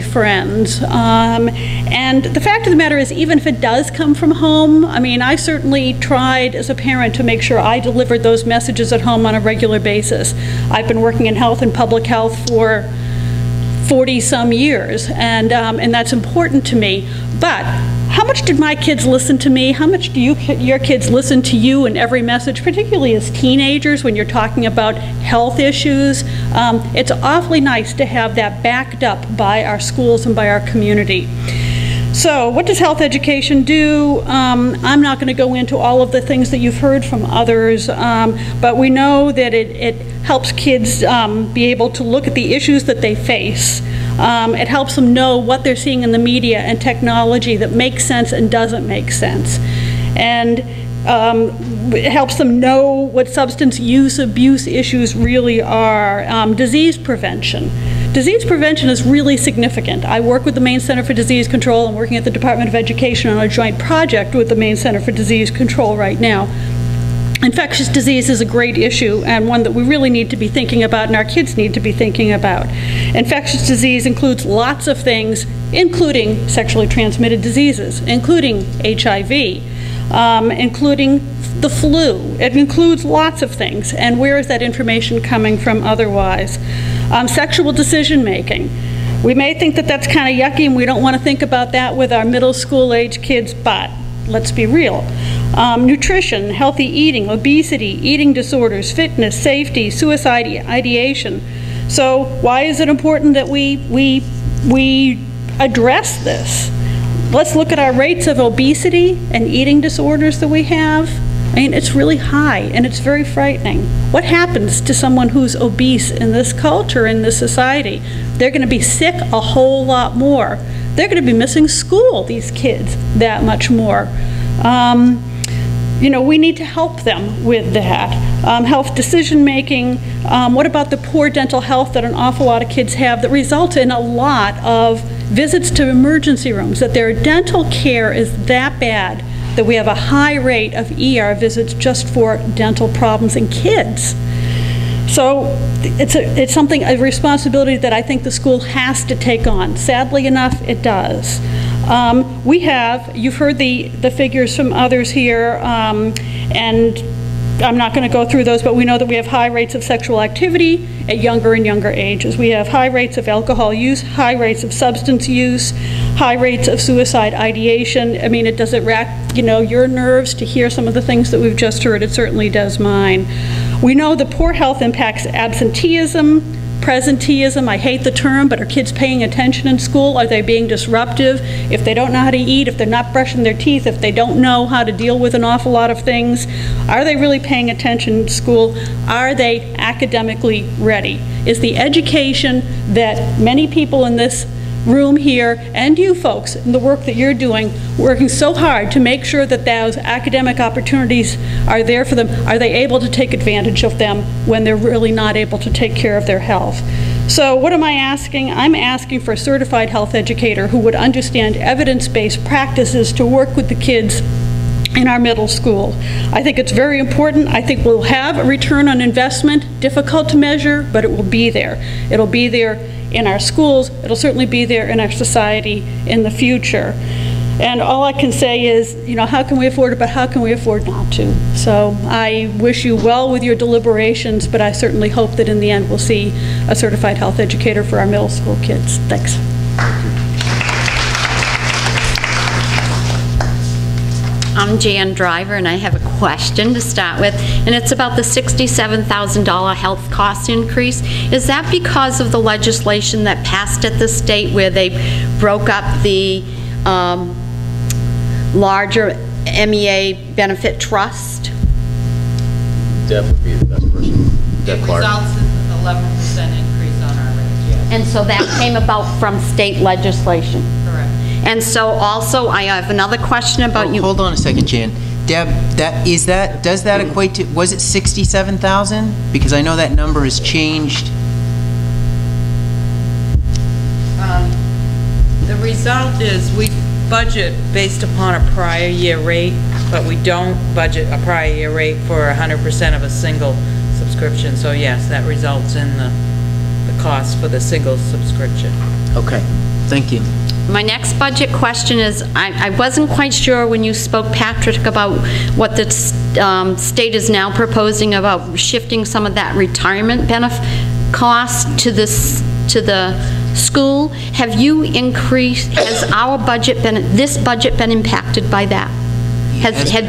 [SPEAKER 20] friends. And the fact of the matter is, even if it does come from home, I mean, I certainly tried as a parent to make sure I delivered those messages at home on a regular basis. I've been working in health and public health for 40-some years, and that's important to me. But how much did my kids listen to me? How much do your kids listen to you in every message, particularly as teenagers when you're talking about health issues? It's awfully nice to have that backed up by our schools and by our community. So what does health education do? I'm not going to go into all of the things that you've heard from others, but we know that it helps kids be able to look at the issues that they face. It helps them know what they're seeing in the media and technology that makes sense and doesn't make sense. And it helps them know what substance use abuse issues really are. Disease prevention. Disease prevention is really significant. I work with the Maine Center for Disease Control. I'm working at the Department of Education on a joint project with the Maine Center for Disease Control right now. Infectious disease is a great issue, and one that we really need to be thinking about, and our kids need to be thinking about. Infectious disease includes lots of things, including sexually transmitted diseases, including HIV, including the flu. It includes lots of things, and where is that information coming from otherwise? Sexual decision making. We may think that that's kind of yucky, and we don't want to think about that with our middle school age kids, but let's be real. Nutrition, healthy eating, obesity, eating disorders, fitness, safety, suicide ideation. So why is it important that we address this? Let's look at our rates of obesity and eating disorders that we have. I mean, it's really high, and it's very frightening. What happens to someone who's obese in this culture, in this society? They're going to be sick a whole lot more. They're going to be missing school, these kids, that much more. You know, we need to help them with that. Health decision-making. What about the poor dental health that an awful lot of kids have that results in a lot of visits to emergency rooms, that their dental care is that bad that we have a high rate of ER visits just for dental problems in kids. So it's something, a responsibility that I think the school has to take on. Sadly enough, it does. You've heard the figures from others here, and I'm not going to go through those, but we know that we have high rates of sexual activity at younger and younger ages. We have high rates of alcohol use, high rates of substance use, high rates of suicide ideation. I mean, does it rack, you know, your nerves to hear some of the things that we've just heard? It certainly does mine. We know the poor health impacts absenteeism, presenteeism. I hate the term, but are kids paying attention in school? Are they being disruptive? If they don't know how to eat, if they're not brushing their teeth, if they don't know how to deal with an awful lot of things, are they really paying attention in school? Are they academically ready? Is the education that many people in this room here, and you folks, in the work that you're doing, working so hard to make sure that those academic opportunities are there for them, are they able to take advantage of them when they're really not able to take care of their health? So what am I asking? I'm asking for a certified health educator who would understand evidence-based practices to work with the kids in our middle school. I think it's very important. I think we'll have a return on investment, difficult to measure, but it will be there. It'll be there in our schools. It'll certainly be there in our society in the future. And all I can say is, you know, how can we afford it, but how can we afford not to? So I wish you well with your deliberations, but I certainly hope that in the end we'll see a certified health educator for our middle school kids. Thanks.
[SPEAKER 21] I'm Jan Driver, and I have a question to start with, and it's about the $67,000 health cost increase. Is that because of the legislation that passed at the state where they broke up the larger MEA benefit trust?
[SPEAKER 3] Deb would be the best person. Deb Clark.
[SPEAKER 22] It results in an 11% increase on our rates, yes.
[SPEAKER 21] And so that came about from state legislation?
[SPEAKER 22] Correct.
[SPEAKER 21] And so also, I have another question about you.
[SPEAKER 1] Hold on a second, Jan. Deb, does that equate to, was it 67,000? Because I know that number has changed.
[SPEAKER 22] The result is we budget based upon a prior year rate, but we don't budget a prior year rate for 100% of a single subscription. So yes, that results in the cost for the single subscription.
[SPEAKER 1] Okay, thank you.
[SPEAKER 21] My next budget question is, I wasn't quite sure when you spoke, Patrick, about what the state is now proposing about shifting some of that retirement benefit cost to the school. Have you increased, has our budget been, this budget been impacted by that?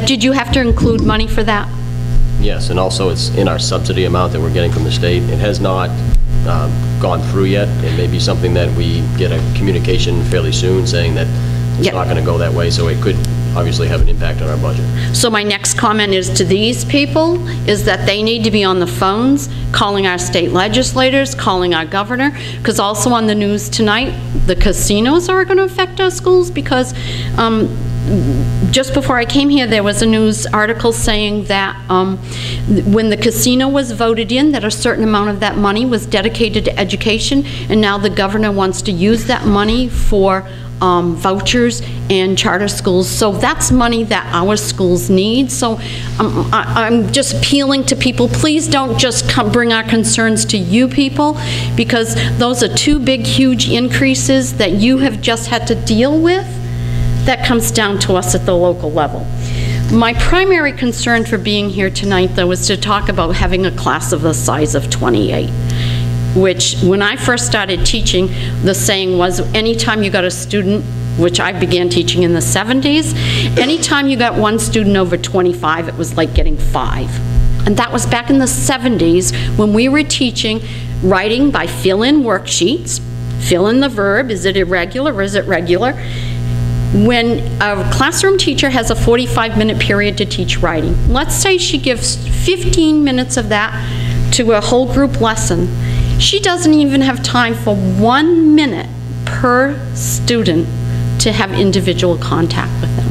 [SPEAKER 21] Did you have to include money for that?
[SPEAKER 3] Yes, and also it's in our subsidy amount that we're getting from the state. It has not gone through yet. It may be something that we get a communication fairly soon saying that it's not going to go that way, so it could obviously have an impact on our budget.
[SPEAKER 21] So my next comment is to these people, is that they need to be on the phones, calling our state legislators, calling our governor, because also on the news tonight, the casinos are going to affect our schools, because just before I came here, there was a news article saying that when the casino was voted in, that a certain amount of that money was dedicated to education, and now the governor wants to use that money for vouchers and charter schools. So that's money that our schools need. So I'm just appealing to people, please don't just bring our concerns to you people, because those are two big, huge increases that you have just had to deal with. That comes down to us at the local level. My primary concern for being here tonight, though, is to talk about having a class of the size of 28, which when I first started teaching, the saying was anytime you got a student which I began teaching in the 70s, anytime you got one student over 25, it was like getting 5. And that was back in the 70s when we were teaching writing by fill-in worksheets, fill in the verb, is it irregular or is it regular? When a classroom teacher has a 45-minute period to teach writing, let's say she gives 15 minutes of that to a whole group lesson, she doesn't even have time for 1 minute per student to have individual contact with them.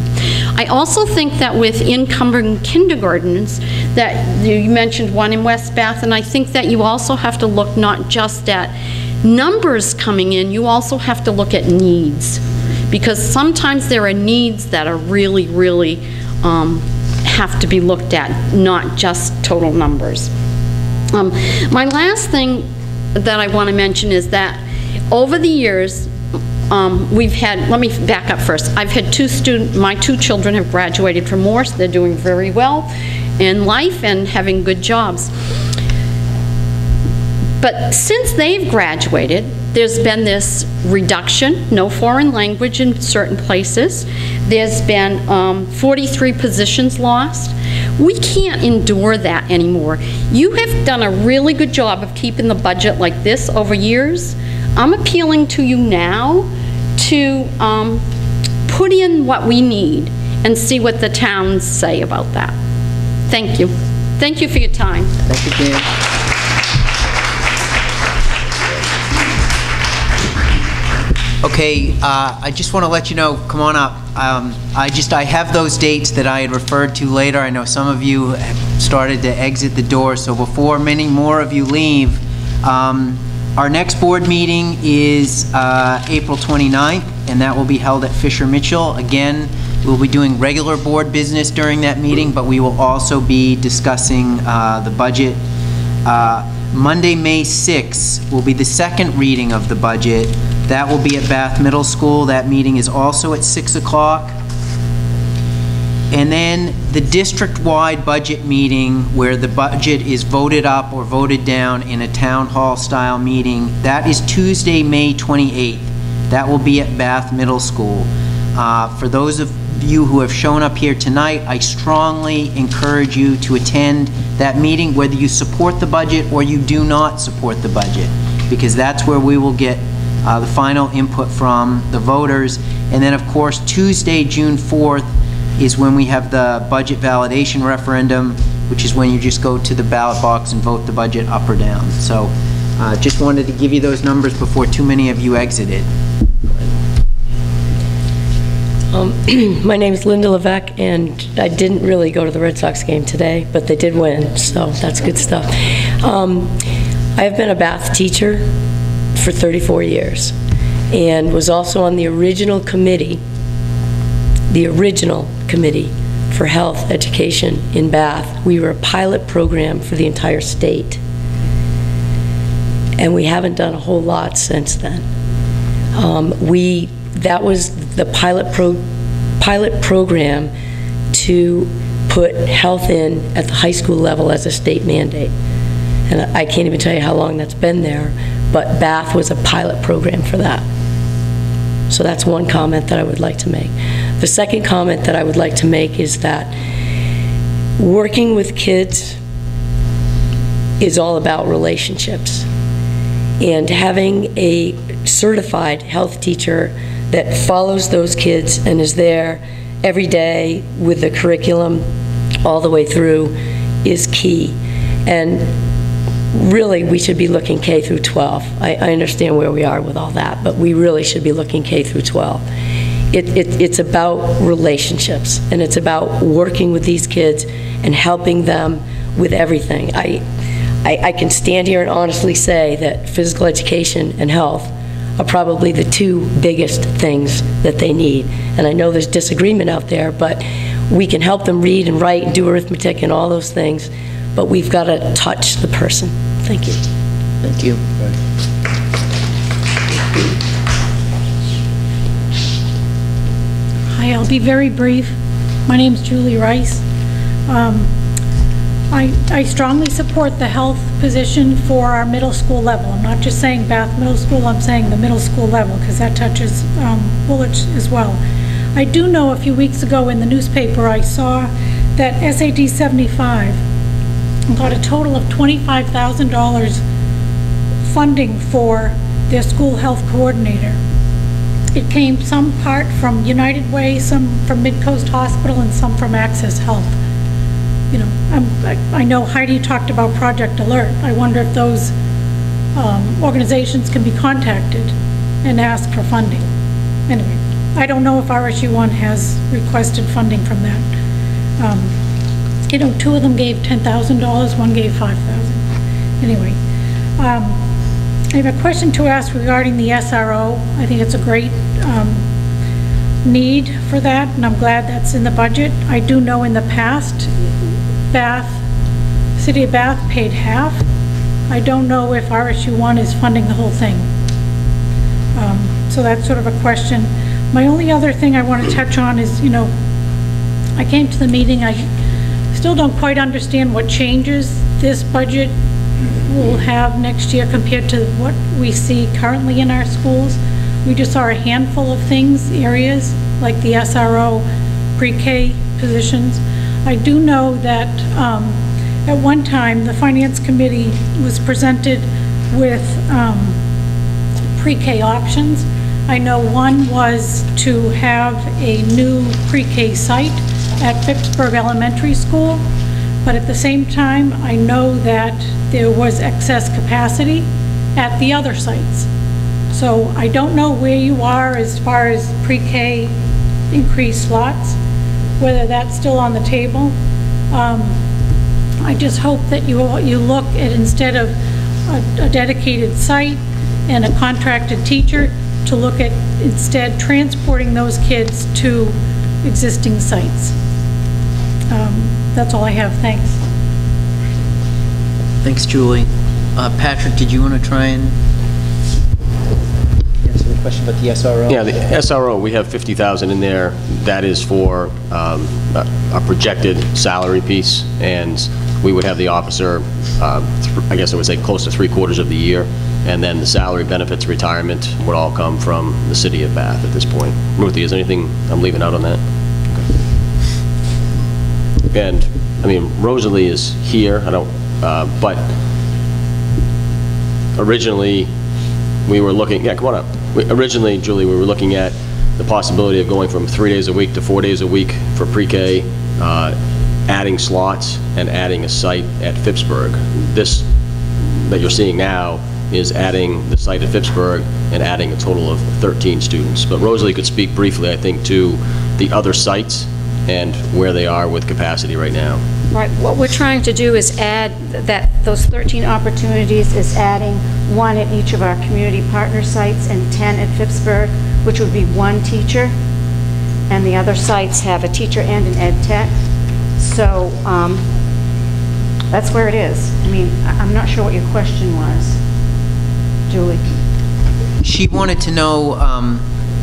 [SPEAKER 21] I also think that with incoming kindergartens, that you mentioned one in West Bath, and I think that you also have to look not just at numbers coming in, you also have to look at needs. Because sometimes there are needs that are really, really have to be looked at, not just total numbers. My last thing that I want to mention is that over the years, we've had, let me back up first. I've had my two children have graduated from Morse. They're doing very well in life and having good jobs. But since they've graduated, there's been this reduction, no foreign language in certain places. There's been 43 positions lost. We can't endure that anymore. You have done a really good job of keeping the budget like this over years. I'm appealing to you now to put in what we need and see what the towns say about that. Thank you. Thank you for your time.
[SPEAKER 1] Thank you, Dan. Okay, I just want to let you know, come on up. I have those dates that I had referred to later. I know some of you have started to exit the door, so before many more of you leave, our next board meeting is April 29th, and that will be held at Fisher Mitchell. Again, we'll be doing regular board business during that meeting, but we will also be discussing the budget. Monday, May 6th will be the second reading of the budget. That will be at Bath Middle School. That meeting is also at 6 o'clock. And then the district-wide budget meeting where the budget is voted up or voted down in a town hall style meeting, that is Tuesday, May 28th. That will be at Bath Middle School. For those of you who have shown up here tonight, I strongly encourage you to attend that meeting, whether you support the budget or you do not support the budget, because that's where we will get the final input from the voters. And then, of course, Tuesday, June 4th, is when we have the budget validation referendum, which is when you just go to the ballot box and vote the budget up or down. So just wanted to give you those numbers before too many of you exited.
[SPEAKER 5] My name is Linda Levesque, and I didn't really go to the Red Sox game today, but they did win, so that's good stuff. I have been a Bath teacher for 34 years and was also on the original committee for health education in Bath. We were a pilot program for the entire state, and we haven't done a whole lot since then. That was the pilot program to put health in at the high school level as a state mandate. And I can't even tell you how long that's been there, but Bath was a pilot program for that. So that's one comment that I would like to make. The second comment that I would like to make is that working with kids is all about relationships. And having a certified health teacher that follows those kids and is there every day with the curriculum all the way through is key. And really, we should be looking K through 12. I understand where we are with all that, but we really should be looking K through 12. It's about relationships, and it's about working with these kids and helping them with everything. I can stand here and honestly say that physical education and health are probably the two biggest things that they need. And I know there's disagreement out there, but we can help them read and write and do arithmetic and all those things, but we've got to touch the person. Thank you.
[SPEAKER 1] Thank you.
[SPEAKER 6] Hi, I'll be very brief. My name's Julie Rice. I strongly support the health position for our middle school level. I'm not just saying Bath Middle School, I'm saying the middle school level, because that touches Woolwich as well. I do know a few weeks ago in the newspaper, I saw that SAD 75 got a total of $25,000 funding for their school health coordinator. It came some part from United Way, some from Midcoast Hospital, and some from Access Health. You know, I know Heidi talked about Project Alert. I wonder if those organizations can be contacted and ask for funding. Anyway, I don't know if RSU1 has requested funding from that. You know, 2 of them gave $10,000, 1 gave $5,000. Anyway, I have a question to ask regarding the SRO. I think it's a great need for that, and I'm glad that's in the budget. I do know in the past, City of Bath paid half. I don't know if RSU1 is funding the whole thing. So that's sort of a question. My only other thing I want to touch on is, you know, I came to the meeting, I still don't quite understand what changes this budget will have next year compared to what we see currently in our schools. We just saw a handful of things, areas like the SRO pre-K positions. I do know that at one time the Finance Committee was presented with pre-K options. I know one was to have a new pre-K site at Phippsburg Elementary School, but at the same time, I know that there was excess capacity at the other sites. So I don't know where you are as far as pre-K increased slots, whether that's still on the table. I just hope that you look at, instead of a dedicated site and a contracted teacher, to look at instead transporting those kids to existing sites. That's all I have. Thanks.
[SPEAKER 1] Thanks, Julie. Patrick, did you want to try and answer the question about the SRO?
[SPEAKER 3] Yeah, the SRO, we have 50,000 in there. That is for a projected salary piece, and we would have the officer, I guess I would say close to 3/4 of the year, and then the salary, benefits, retirement would all come from the City of Bath at this point. Ruthie, is there anything I'm leaving out on that? Okay. And, I mean, Rosalie is here, I don't, but originally we were looking, yeah, come on up. Originally, Julie, we were looking at the possibility of going from 3 days a week to 4 days a week for pre-K, adding slots and adding a site at Phippsburg. This that you're seeing now is adding the site at Phippsburg and adding a total of 13 students. But Rosalie could speak briefly, I think, to the other sites and where they are with capacity right now.
[SPEAKER 7] Right. What we're trying to do is add those 13 opportunities is adding 1 at each of our community partner sites and 10 at Phippsburg, which would be 1 teacher. And the other sites have a teacher and an ed tech. So that's where it is. I mean, I'm not sure what your question was, Julie.
[SPEAKER 1] She wanted to know,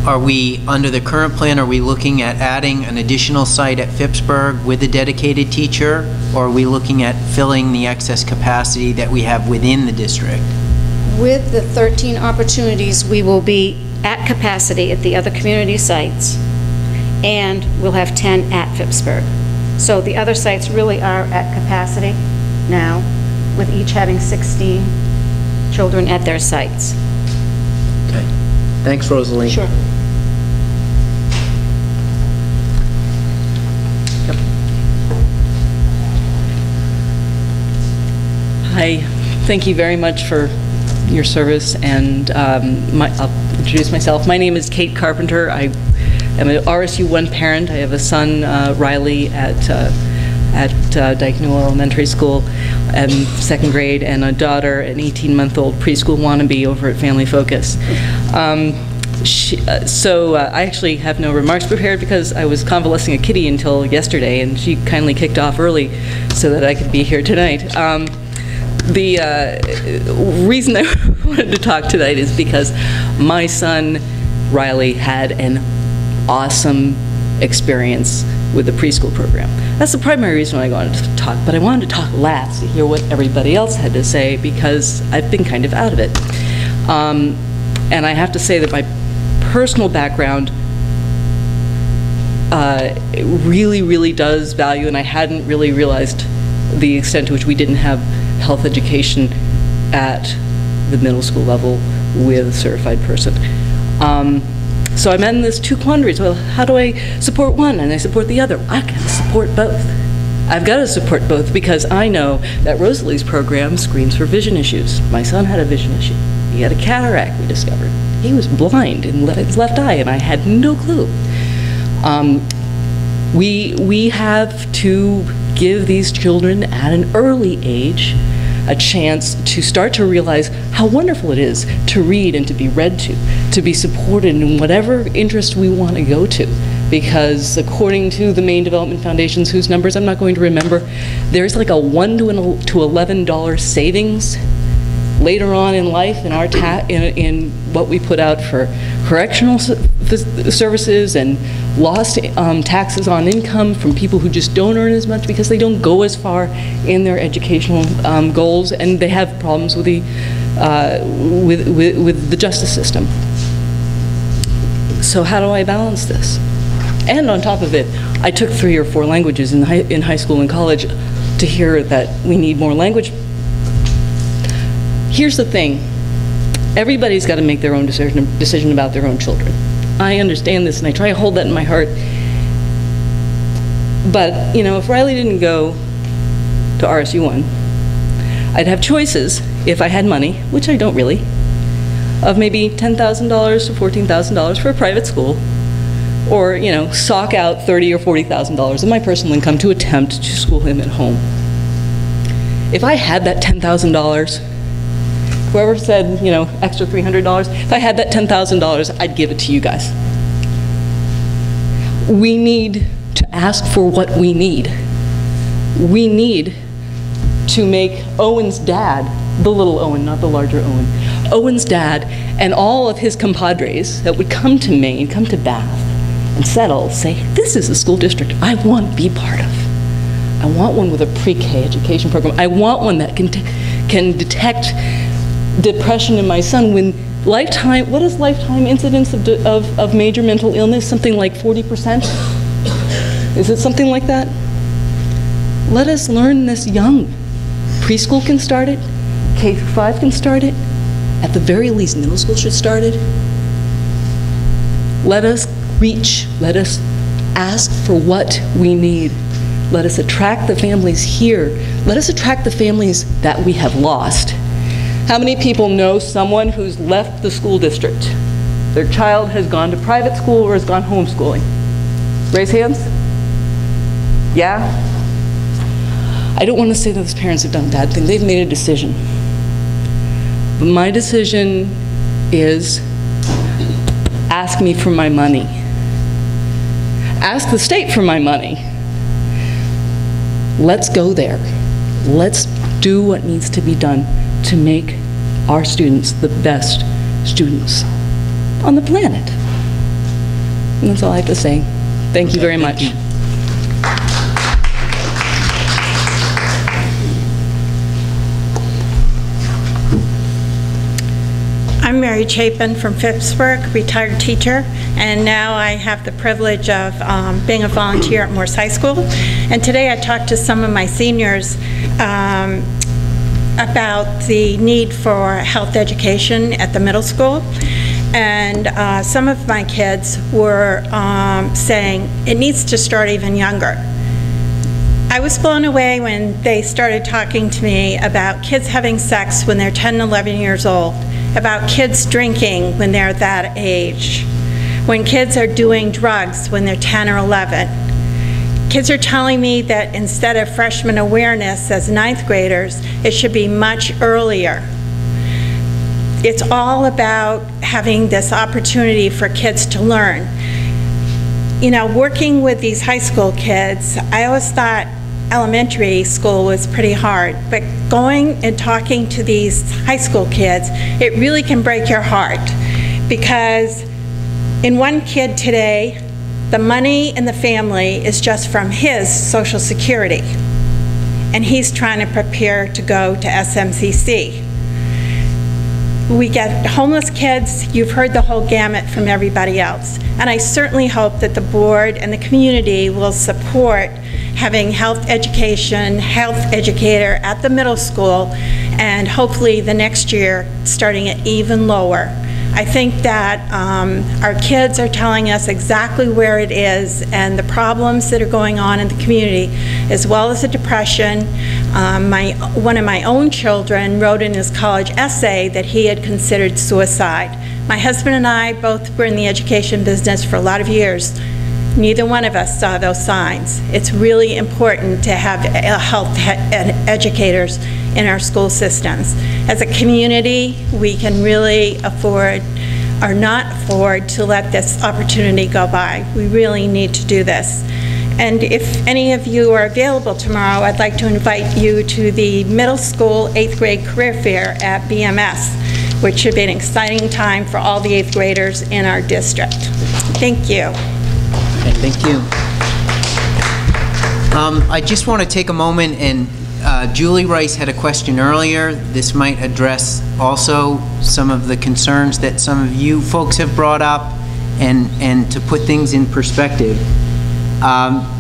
[SPEAKER 1] are we, under the current plan, are we looking at adding an additional site at Phippsburg with a dedicated teacher, or are we looking at filling the excess capacity that we have within the district?
[SPEAKER 7] With the 13 opportunities, we will be at capacity at the other community sites, and we'll have 10 at Phippsburg. So the other sites really are at capacity now, with each having 16 children at their sites.
[SPEAKER 1] Okay. Thanks, Rosalie.
[SPEAKER 7] Sure.
[SPEAKER 23] Hi, thank you very much for your service, and I'll introduce myself. My name is Kate Carpenter. I am an RSU1 parent. I have a son, Riley, at Dyke Newell Elementary School in 2nd grade, and a daughter, an 18-month-old preschool wannabe over at Family Focus. So I actually have no remarks prepared because I was convalescing a kitty until yesterday, and she kindly kicked off early so that I could be here tonight. The reason I wanted to talk tonight is because my son, Riley, had an awesome experience with the preschool program. That's the primary reason why I wanted to talk, but I wanted to talk last to hear what everybody else had to say because I've been kind of out of it. And I have to say that my personal background it really, really does value, and I hadn't really realized the extent to which we didn't have health education at the middle school level with a certified person. So I'm in this two quandaries. Well, how do I support one and I support the other? I can support both. I've got to support both because I know that Rosalie's program screens for vision issues. My son had a vision issue. He had a cataract, we discovered. He was blind in his left eye, and I had no clue. We have to give these children at an early age a chance to start to realize how wonderful it is to read and to be read to be supported in whatever interest we want to go to. Because according to the Maine Development Foundations, whose numbers I'm not going to remember, there's like a $1 to $11 savings later on in life in our in what we put out for correctional services and lost taxes on income from people who just don't earn as much because they don't go as far in their educational goals, and they have problems with the with the justice system. So how do I balance this? And on top of it, I took 3 or 4 languages in high school and college to hear that we need more language. Here's the thing. Everybody's got to make their own decision about their own children. I understand this, and I try to hold that in my heart. But, you know, if Riley didn't go to RSU1, I'd have choices, if I had money, which I don't really, of maybe $10,000 to $14,000 for a private school, or, you know, sock out $30,000 or $40,000 of my personal income to attempt to school him at home. If I had that $10,000, whoever said, you know, extra $300, if I had that $10,000, I'd give it to you guys. We need to ask for what we need. We need to make Owen's dad, the little Owen, not the larger Owen, Owen's dad and all of his compadres that would come to Maine, come to Bath, and settle, say, this is a school district I want to be part of. I want one with a pre-K education program. I want one that can detect depression in my son when lifetime, what is lifetime incidence of major mental illness? Something like 40%? Is it something like that? Let us learn this young. Preschool can start it, K-5 can start it, at the very least middle school should start it. Let us reach, let us ask for what we need. Let us attract the families here. Let us attract the families that we have lost. How many people know someone who's left the school district? Their child has gone to private school or has gone homeschooling? Raise hands. Yeah? I don't want to say that those parents have done a bad thing. They've made a decision. But my decision is ask me for my money. Ask the state for my money. Let's go there. Let's do what needs to be done to make our students the best students on the planet. And that's all I have to say. Thank you very much.
[SPEAKER 8] I'm Mary Chapin from Phippsburg, retired teacher, and now I have the privilege of being a volunteer at Morse High School. And today I talked to some of my seniors about the need for health education at the middle school. And some of my kids were saying it needs to start even younger. I was blown away when they started talking to me about kids having sex when they're 10 and 11 years old, about kids drinking when they're that age, when kids are doing drugs when they're 10 or 11. Kids are telling me that instead of freshman awareness as 9th graders, it should be much earlier. It's all about having this opportunity for kids to learn. You know, working with these high school kids, I always thought elementary school was pretty hard, but going and talking to these high school kids, it really can break your heart, because in one kid today, The money in the family is just from his Social Security, and he's trying to prepare to go to SMCC. We get homeless kids. You've heard the whole gamut from everybody else. And I certainly hope that the board and the community will support having health educator at the middle school, and hopefully the next year starting it even lower. I think that our kids are telling us exactly where it is and the problems that are going on in the community, as well as the depression. One of my own children wrote in his college essay that he had considered suicide. My husband and I both were in the education business for a lot of years. Neither one of us saw those signs. It's really important to have health educators in our school systems. As a community, we can really afford or not afford to let this opportunity go by. We really need to do this. And if any of you are available tomorrow, I'd like to invite you to the middle school 8th grade career fair at BMS, which should be an exciting time for all the 8th graders in our district. Thank you.
[SPEAKER 1] Okay, thank you. I just want to take a moment, and Julie Rice had a question earlier. This might address also some of the concerns that some of you folks have brought up, and to put things in perspective.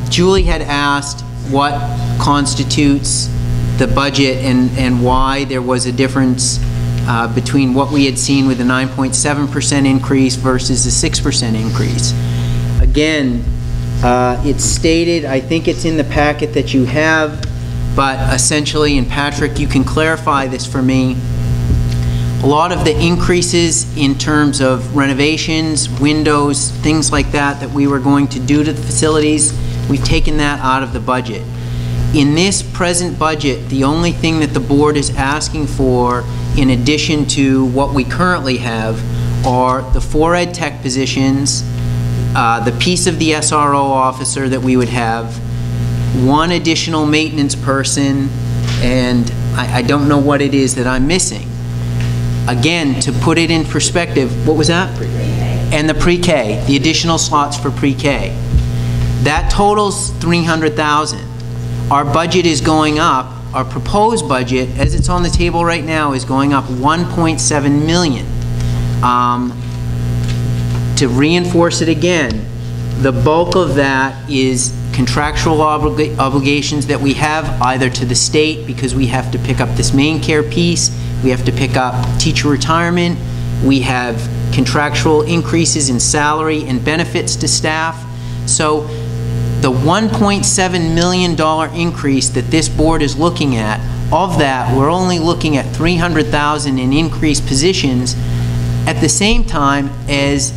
[SPEAKER 1] Julie had asked what constitutes the budget and why there was a difference between what we had seen with a 9.7% increase versus a 6% increase. Again, it's stated, I think it's in the packet that you have, but essentially, and Patrick, you can clarify this for me, a lot of the increases in terms of renovations, windows, things like that we were going to do to the facilities, we've taken that out of the budget. In this present budget, the only thing that the board is asking for, in addition to what we currently have, are the 4 ed tech positions, the piece of the SRO officer that we would have, 1 additional maintenance person, and I don't know what it is that I'm missing. Again, to put it in perspective, what was that? Pre-K. And the pre-K, the additional slots for pre-K. That totals $300,000. Our budget is going up, our proposed budget, as it's on the table right now, is going up $1.7 million. To reinforce it again, the bulk of that is contractual obligations that we have, either to the state because we have to pick up this main care piece, we have to pick up teacher retirement, we have contractual increases in salary and benefits to staff. So the $1.7 million increase that this board is looking at, of that, we're only looking at $300,000 in increased positions. At the same time, as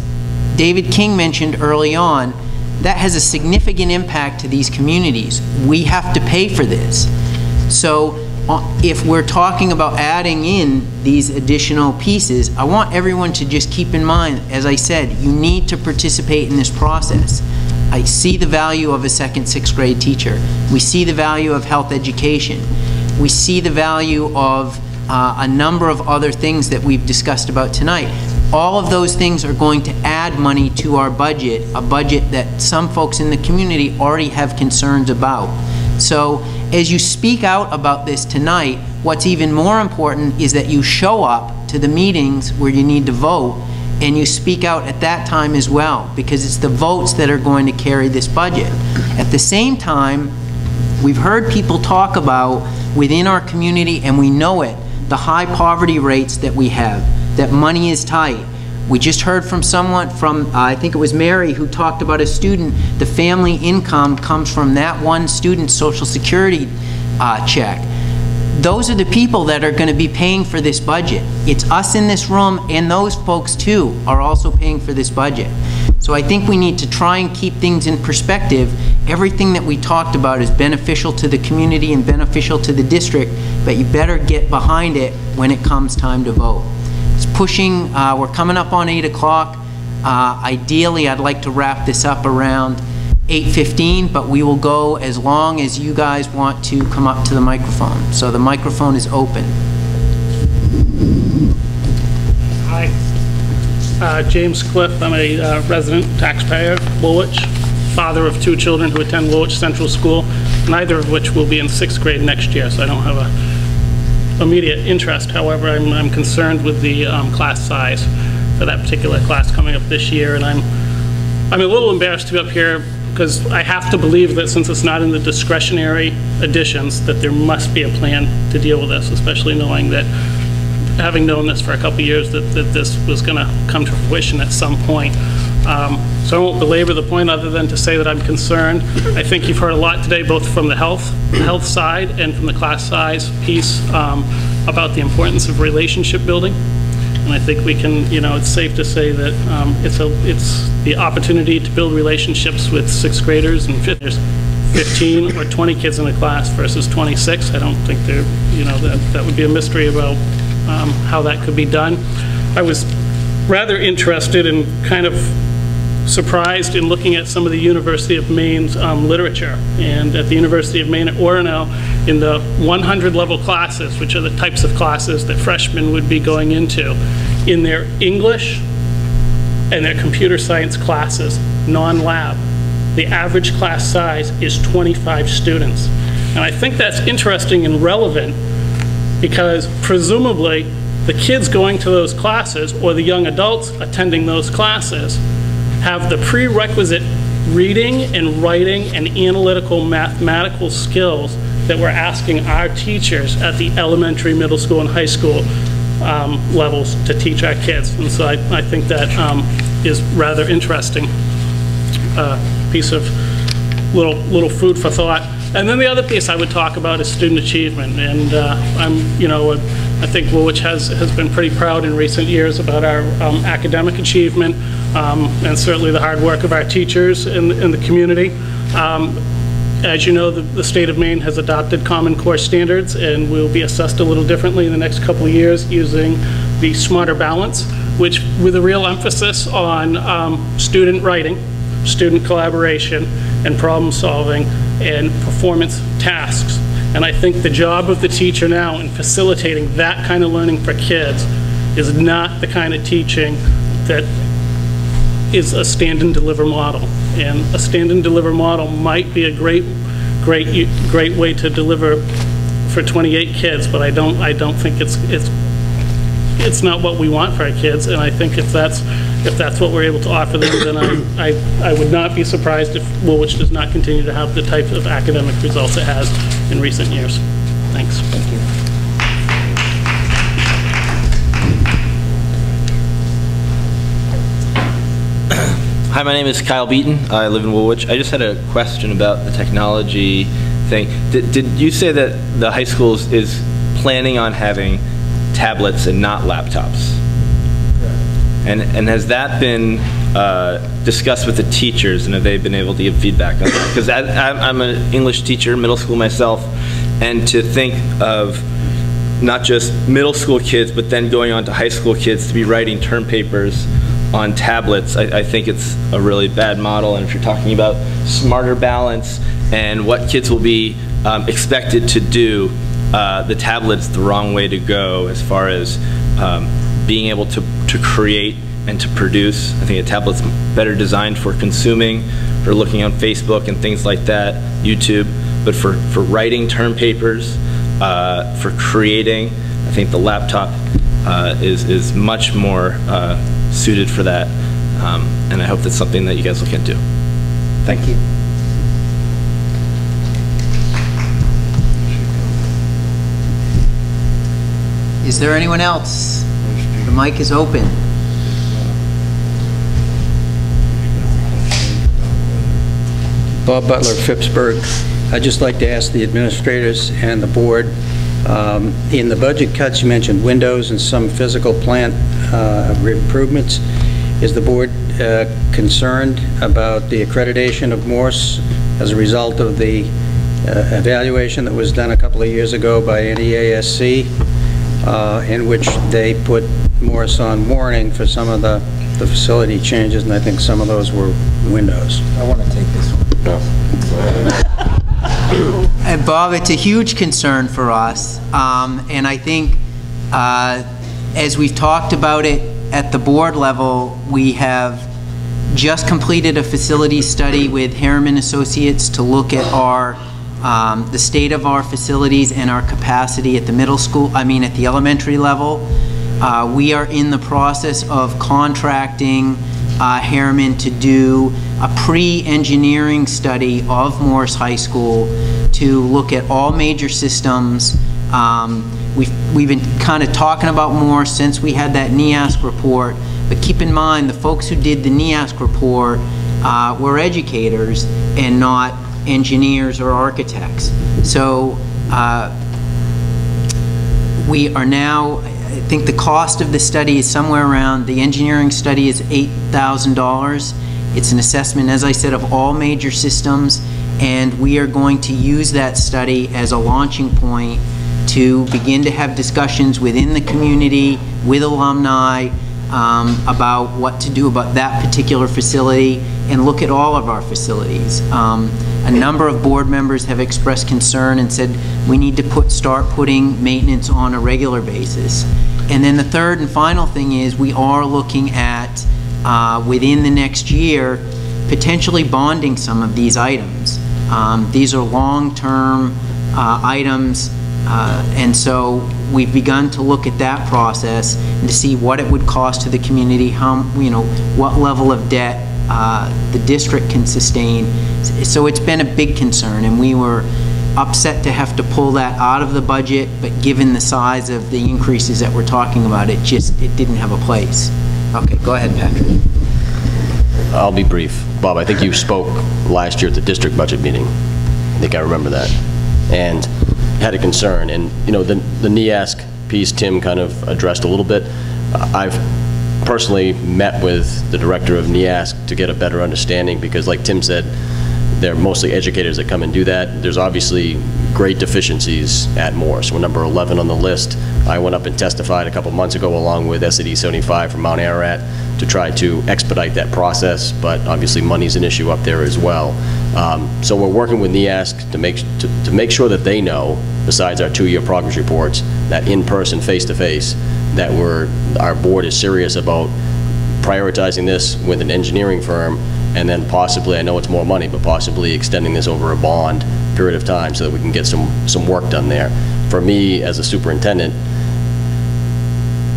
[SPEAKER 1] David King mentioned early on, that has a significant impact to these communities. We have to pay for this. So if we're talking about adding in these additional pieces, I want everyone to just keep in mind, as I said, you need to participate in this process. I see the value of a second 6th grade teacher. We see the value of health education. We see the value of a number of other things that we've discussed about tonight. All of those things are going to add money to our budget, a budget that some folks in the community already have concerns about. So as you speak out about this tonight, what's even more important is that you show up to the meetings where you need to vote, and you speak out at that time as well, because it's the votes that are going to carry this budget. At the same time, we've heard people talk about within our community, and we know it, the high poverty rates that we have, that money is tight. We just heard from someone from, I think it was Mary, who talked about a student, the family income comes from that one student's Social Security check. Those are the people that are going to be paying for this budget. It's us in this room, and those folks too are also paying for this budget. So I think we need to try and keep things in perspective. Everything that we talked about is beneficial to the community and beneficial to the district, but you better get behind it when it comes time to vote. It's pushing, we're coming up on 8 o'clock. Ideally, I'd like to wrap this up around 8:15, but we will go as long as you guys want to come up to the microphone. So the microphone is open.
[SPEAKER 9] Hi, James Cliff. I'm a resident taxpayer of Woolwich. father of 2 children who attend Woolwich Central School, neither of which will be in 6th grade next year, so I don't have a immediate interest. However, I'm concerned with the class size for that particular class coming up this year, and I'm a little embarrassed to be up here because I have to believe that since it's not in the discretionary additions, that there must be a plan to deal with this, especially knowing that, having known this for a couple of years, that this was going to come to fruition at some point. So I won't belabor the point other than to say that I'm concerned. I think you've heard a lot today, both from the health side and from the class size piece, about the importance of relationship building. And I think we can, it's safe to say that it's the opportunity to build relationships with 6th graders and 5th graders. 15 or 20 kids in a class versus 26. I don't think there, that would be a mystery about how that could be done. I was rather interested and kind of surprised in looking at some of the University of Maine's literature. And at the University of Maine at Orono, in the 100 level classes, which are the types of classes that freshmen would be going into, in their English and their computer science classes, non-lab, the average class size is 25 students. And I think that's interesting and relevant because presumably the kids going to those classes or the young adults attending those classes have the prerequisite reading and writing and analytical mathematical skills that we're asking our teachers at the elementary, middle school, and high school levels to teach our kids. And so I think that is rather interesting piece of little food for thought. And then the other piece I would talk about is student achievement. And I think Woolwich has been pretty proud in recent years about our academic achievement and certainly the hard work of our teachers in the community. As you know, the state of Maine has adopted Common Core standards, and will be assessed a little differently in the next couple of years using the Smarter Balance, which with a real emphasis on student writing, student collaboration, and problem solving, and performance tasks. And I think the job of the teacher now in facilitating that kind of learning for kids is not the kind of teaching that is a stand and deliver model. And a stand and deliver model might be a great way to deliver for 28 kids, but I don't think it's not what we want for our kids. And I think if that's what we're able to offer them, then I would not be surprised if Woolwich does not continue to have the type of academic results it has in recent years. Thanks. Thank you.
[SPEAKER 18] Hi, my name is Kyle Beaton. I live in Woolwich. I just had a question about the technology thing. Did you say that the high school is planning on having tablets and not laptops? And has that been discussed with the teachers, and have they been able to give feedback on that? Because I'm an English teacher, middle school myself, and to think of not just middle school kids, but then going on to high school kids to be writing term papers on tablets, I think it's a really bad model. And if you're talking about Smarter Balance and what kids will be expected to do, the tablet's the wrong way to go as far as being able to create and to produce. I think a tablet's better designed for consuming, for looking on Facebook and things like that, YouTube, but for writing term papers, for creating, I think the laptop is much more suited for that, and I hope that's something that you guys look into.
[SPEAKER 1] Thank you. Is there anyone else? The mic is open.
[SPEAKER 10] Bob Butler, Phippsburg. I'd just like to ask the administrators and the board, in the budget cuts you mentioned windows and some physical plant improvements. Is the board concerned about the accreditation of Morse as a result of the evaluation that was done a couple of years ago by NEASC, in which they put Morse on warning for some of the facility changes, and I think some of those were windows.
[SPEAKER 1] I want to take this one. No. And Bob, it's a huge concern for us, and I think as we've talked about it at the board level, we have just completed a facility study with Harriman Associates to look at our the state of our facilities and our capacity at the middle school, at the elementary level. We are in the process of contracting Harriman to do a pre-engineering study of Morris High School to look at all major systems. We've been kind of talking about Morris since we had that NEASC report, but keep in mind the folks who did the NEASC report were educators and not engineers or architects. So we are now, I think the cost of the study is somewhere around, the engineering study is $8,000. It's an assessment, as I said, of all major systems, and we are going to use that study as a launching point to begin to have discussions within the community, with alumni, about what to do about that particular facility and look at all of our facilities. A number of board members have expressed concern and said we need to start putting maintenance on a regular basis. And then the third and final thing is we are looking at, within the next year, potentially bonding some of these items. These are long-term items, and so we've begun to look at that process and to see what it would cost to the community, what level of debt the district can sustain. So it's been a big concern, and we were upset to have to pull that out of the budget, but given the size of the increases that we're talking about, it didn't have a place. Okay, go ahead, Patrick.
[SPEAKER 3] I'll be brief. Bob, I think you spoke last year at the district budget meeting. I think I remember that. And had a concern. And, the NEASC piece Tim kind of addressed a little bit. I've personally met with the director of NEASC to get a better understanding because, like Tim said, they're mostly educators that come and do that. There's obviously great deficiencies at Morris. We're number 11 on the list. I went up and testified a couple months ago along with SED 75 from Mount Ararat to try to expedite that process, but obviously money's an issue up there as well. So we're working with NEASC to make sure that they know, besides our 2-year progress reports, that in-person, face-to-face, that our board is serious about prioritizing this with an engineering firm, and then possibly, I know it's more money, but possibly extending this over a bond period of time so that we can get some work done there. For me, as a superintendent,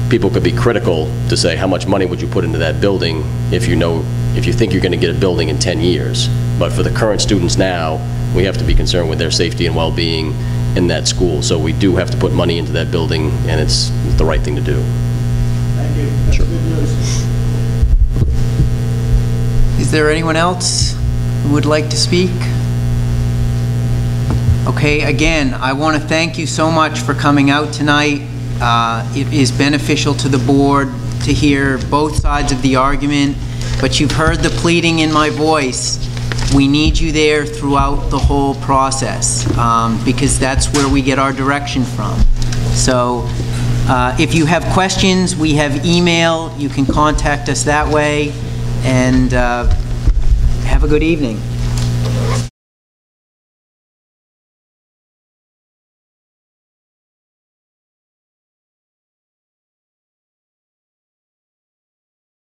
[SPEAKER 3] people could be critical to say, how much money would you put into that building if you think you're going to get a building in 10 years? But for the current students now, we have to be concerned with their safety and well-being in that school. So we do have to put money into that building, and it's the right thing to do.
[SPEAKER 1] Thank you. That's good news. Is there anyone else who would like to speak? Okay, again, I want to thank you so much for coming out tonight. It is beneficial to the board to hear both sides of the argument, but you've heard the pleading in my voice. We need you there throughout the whole process because that's where we get our direction from. So if you have questions, we have email. You can contact us that way, and have a good evening.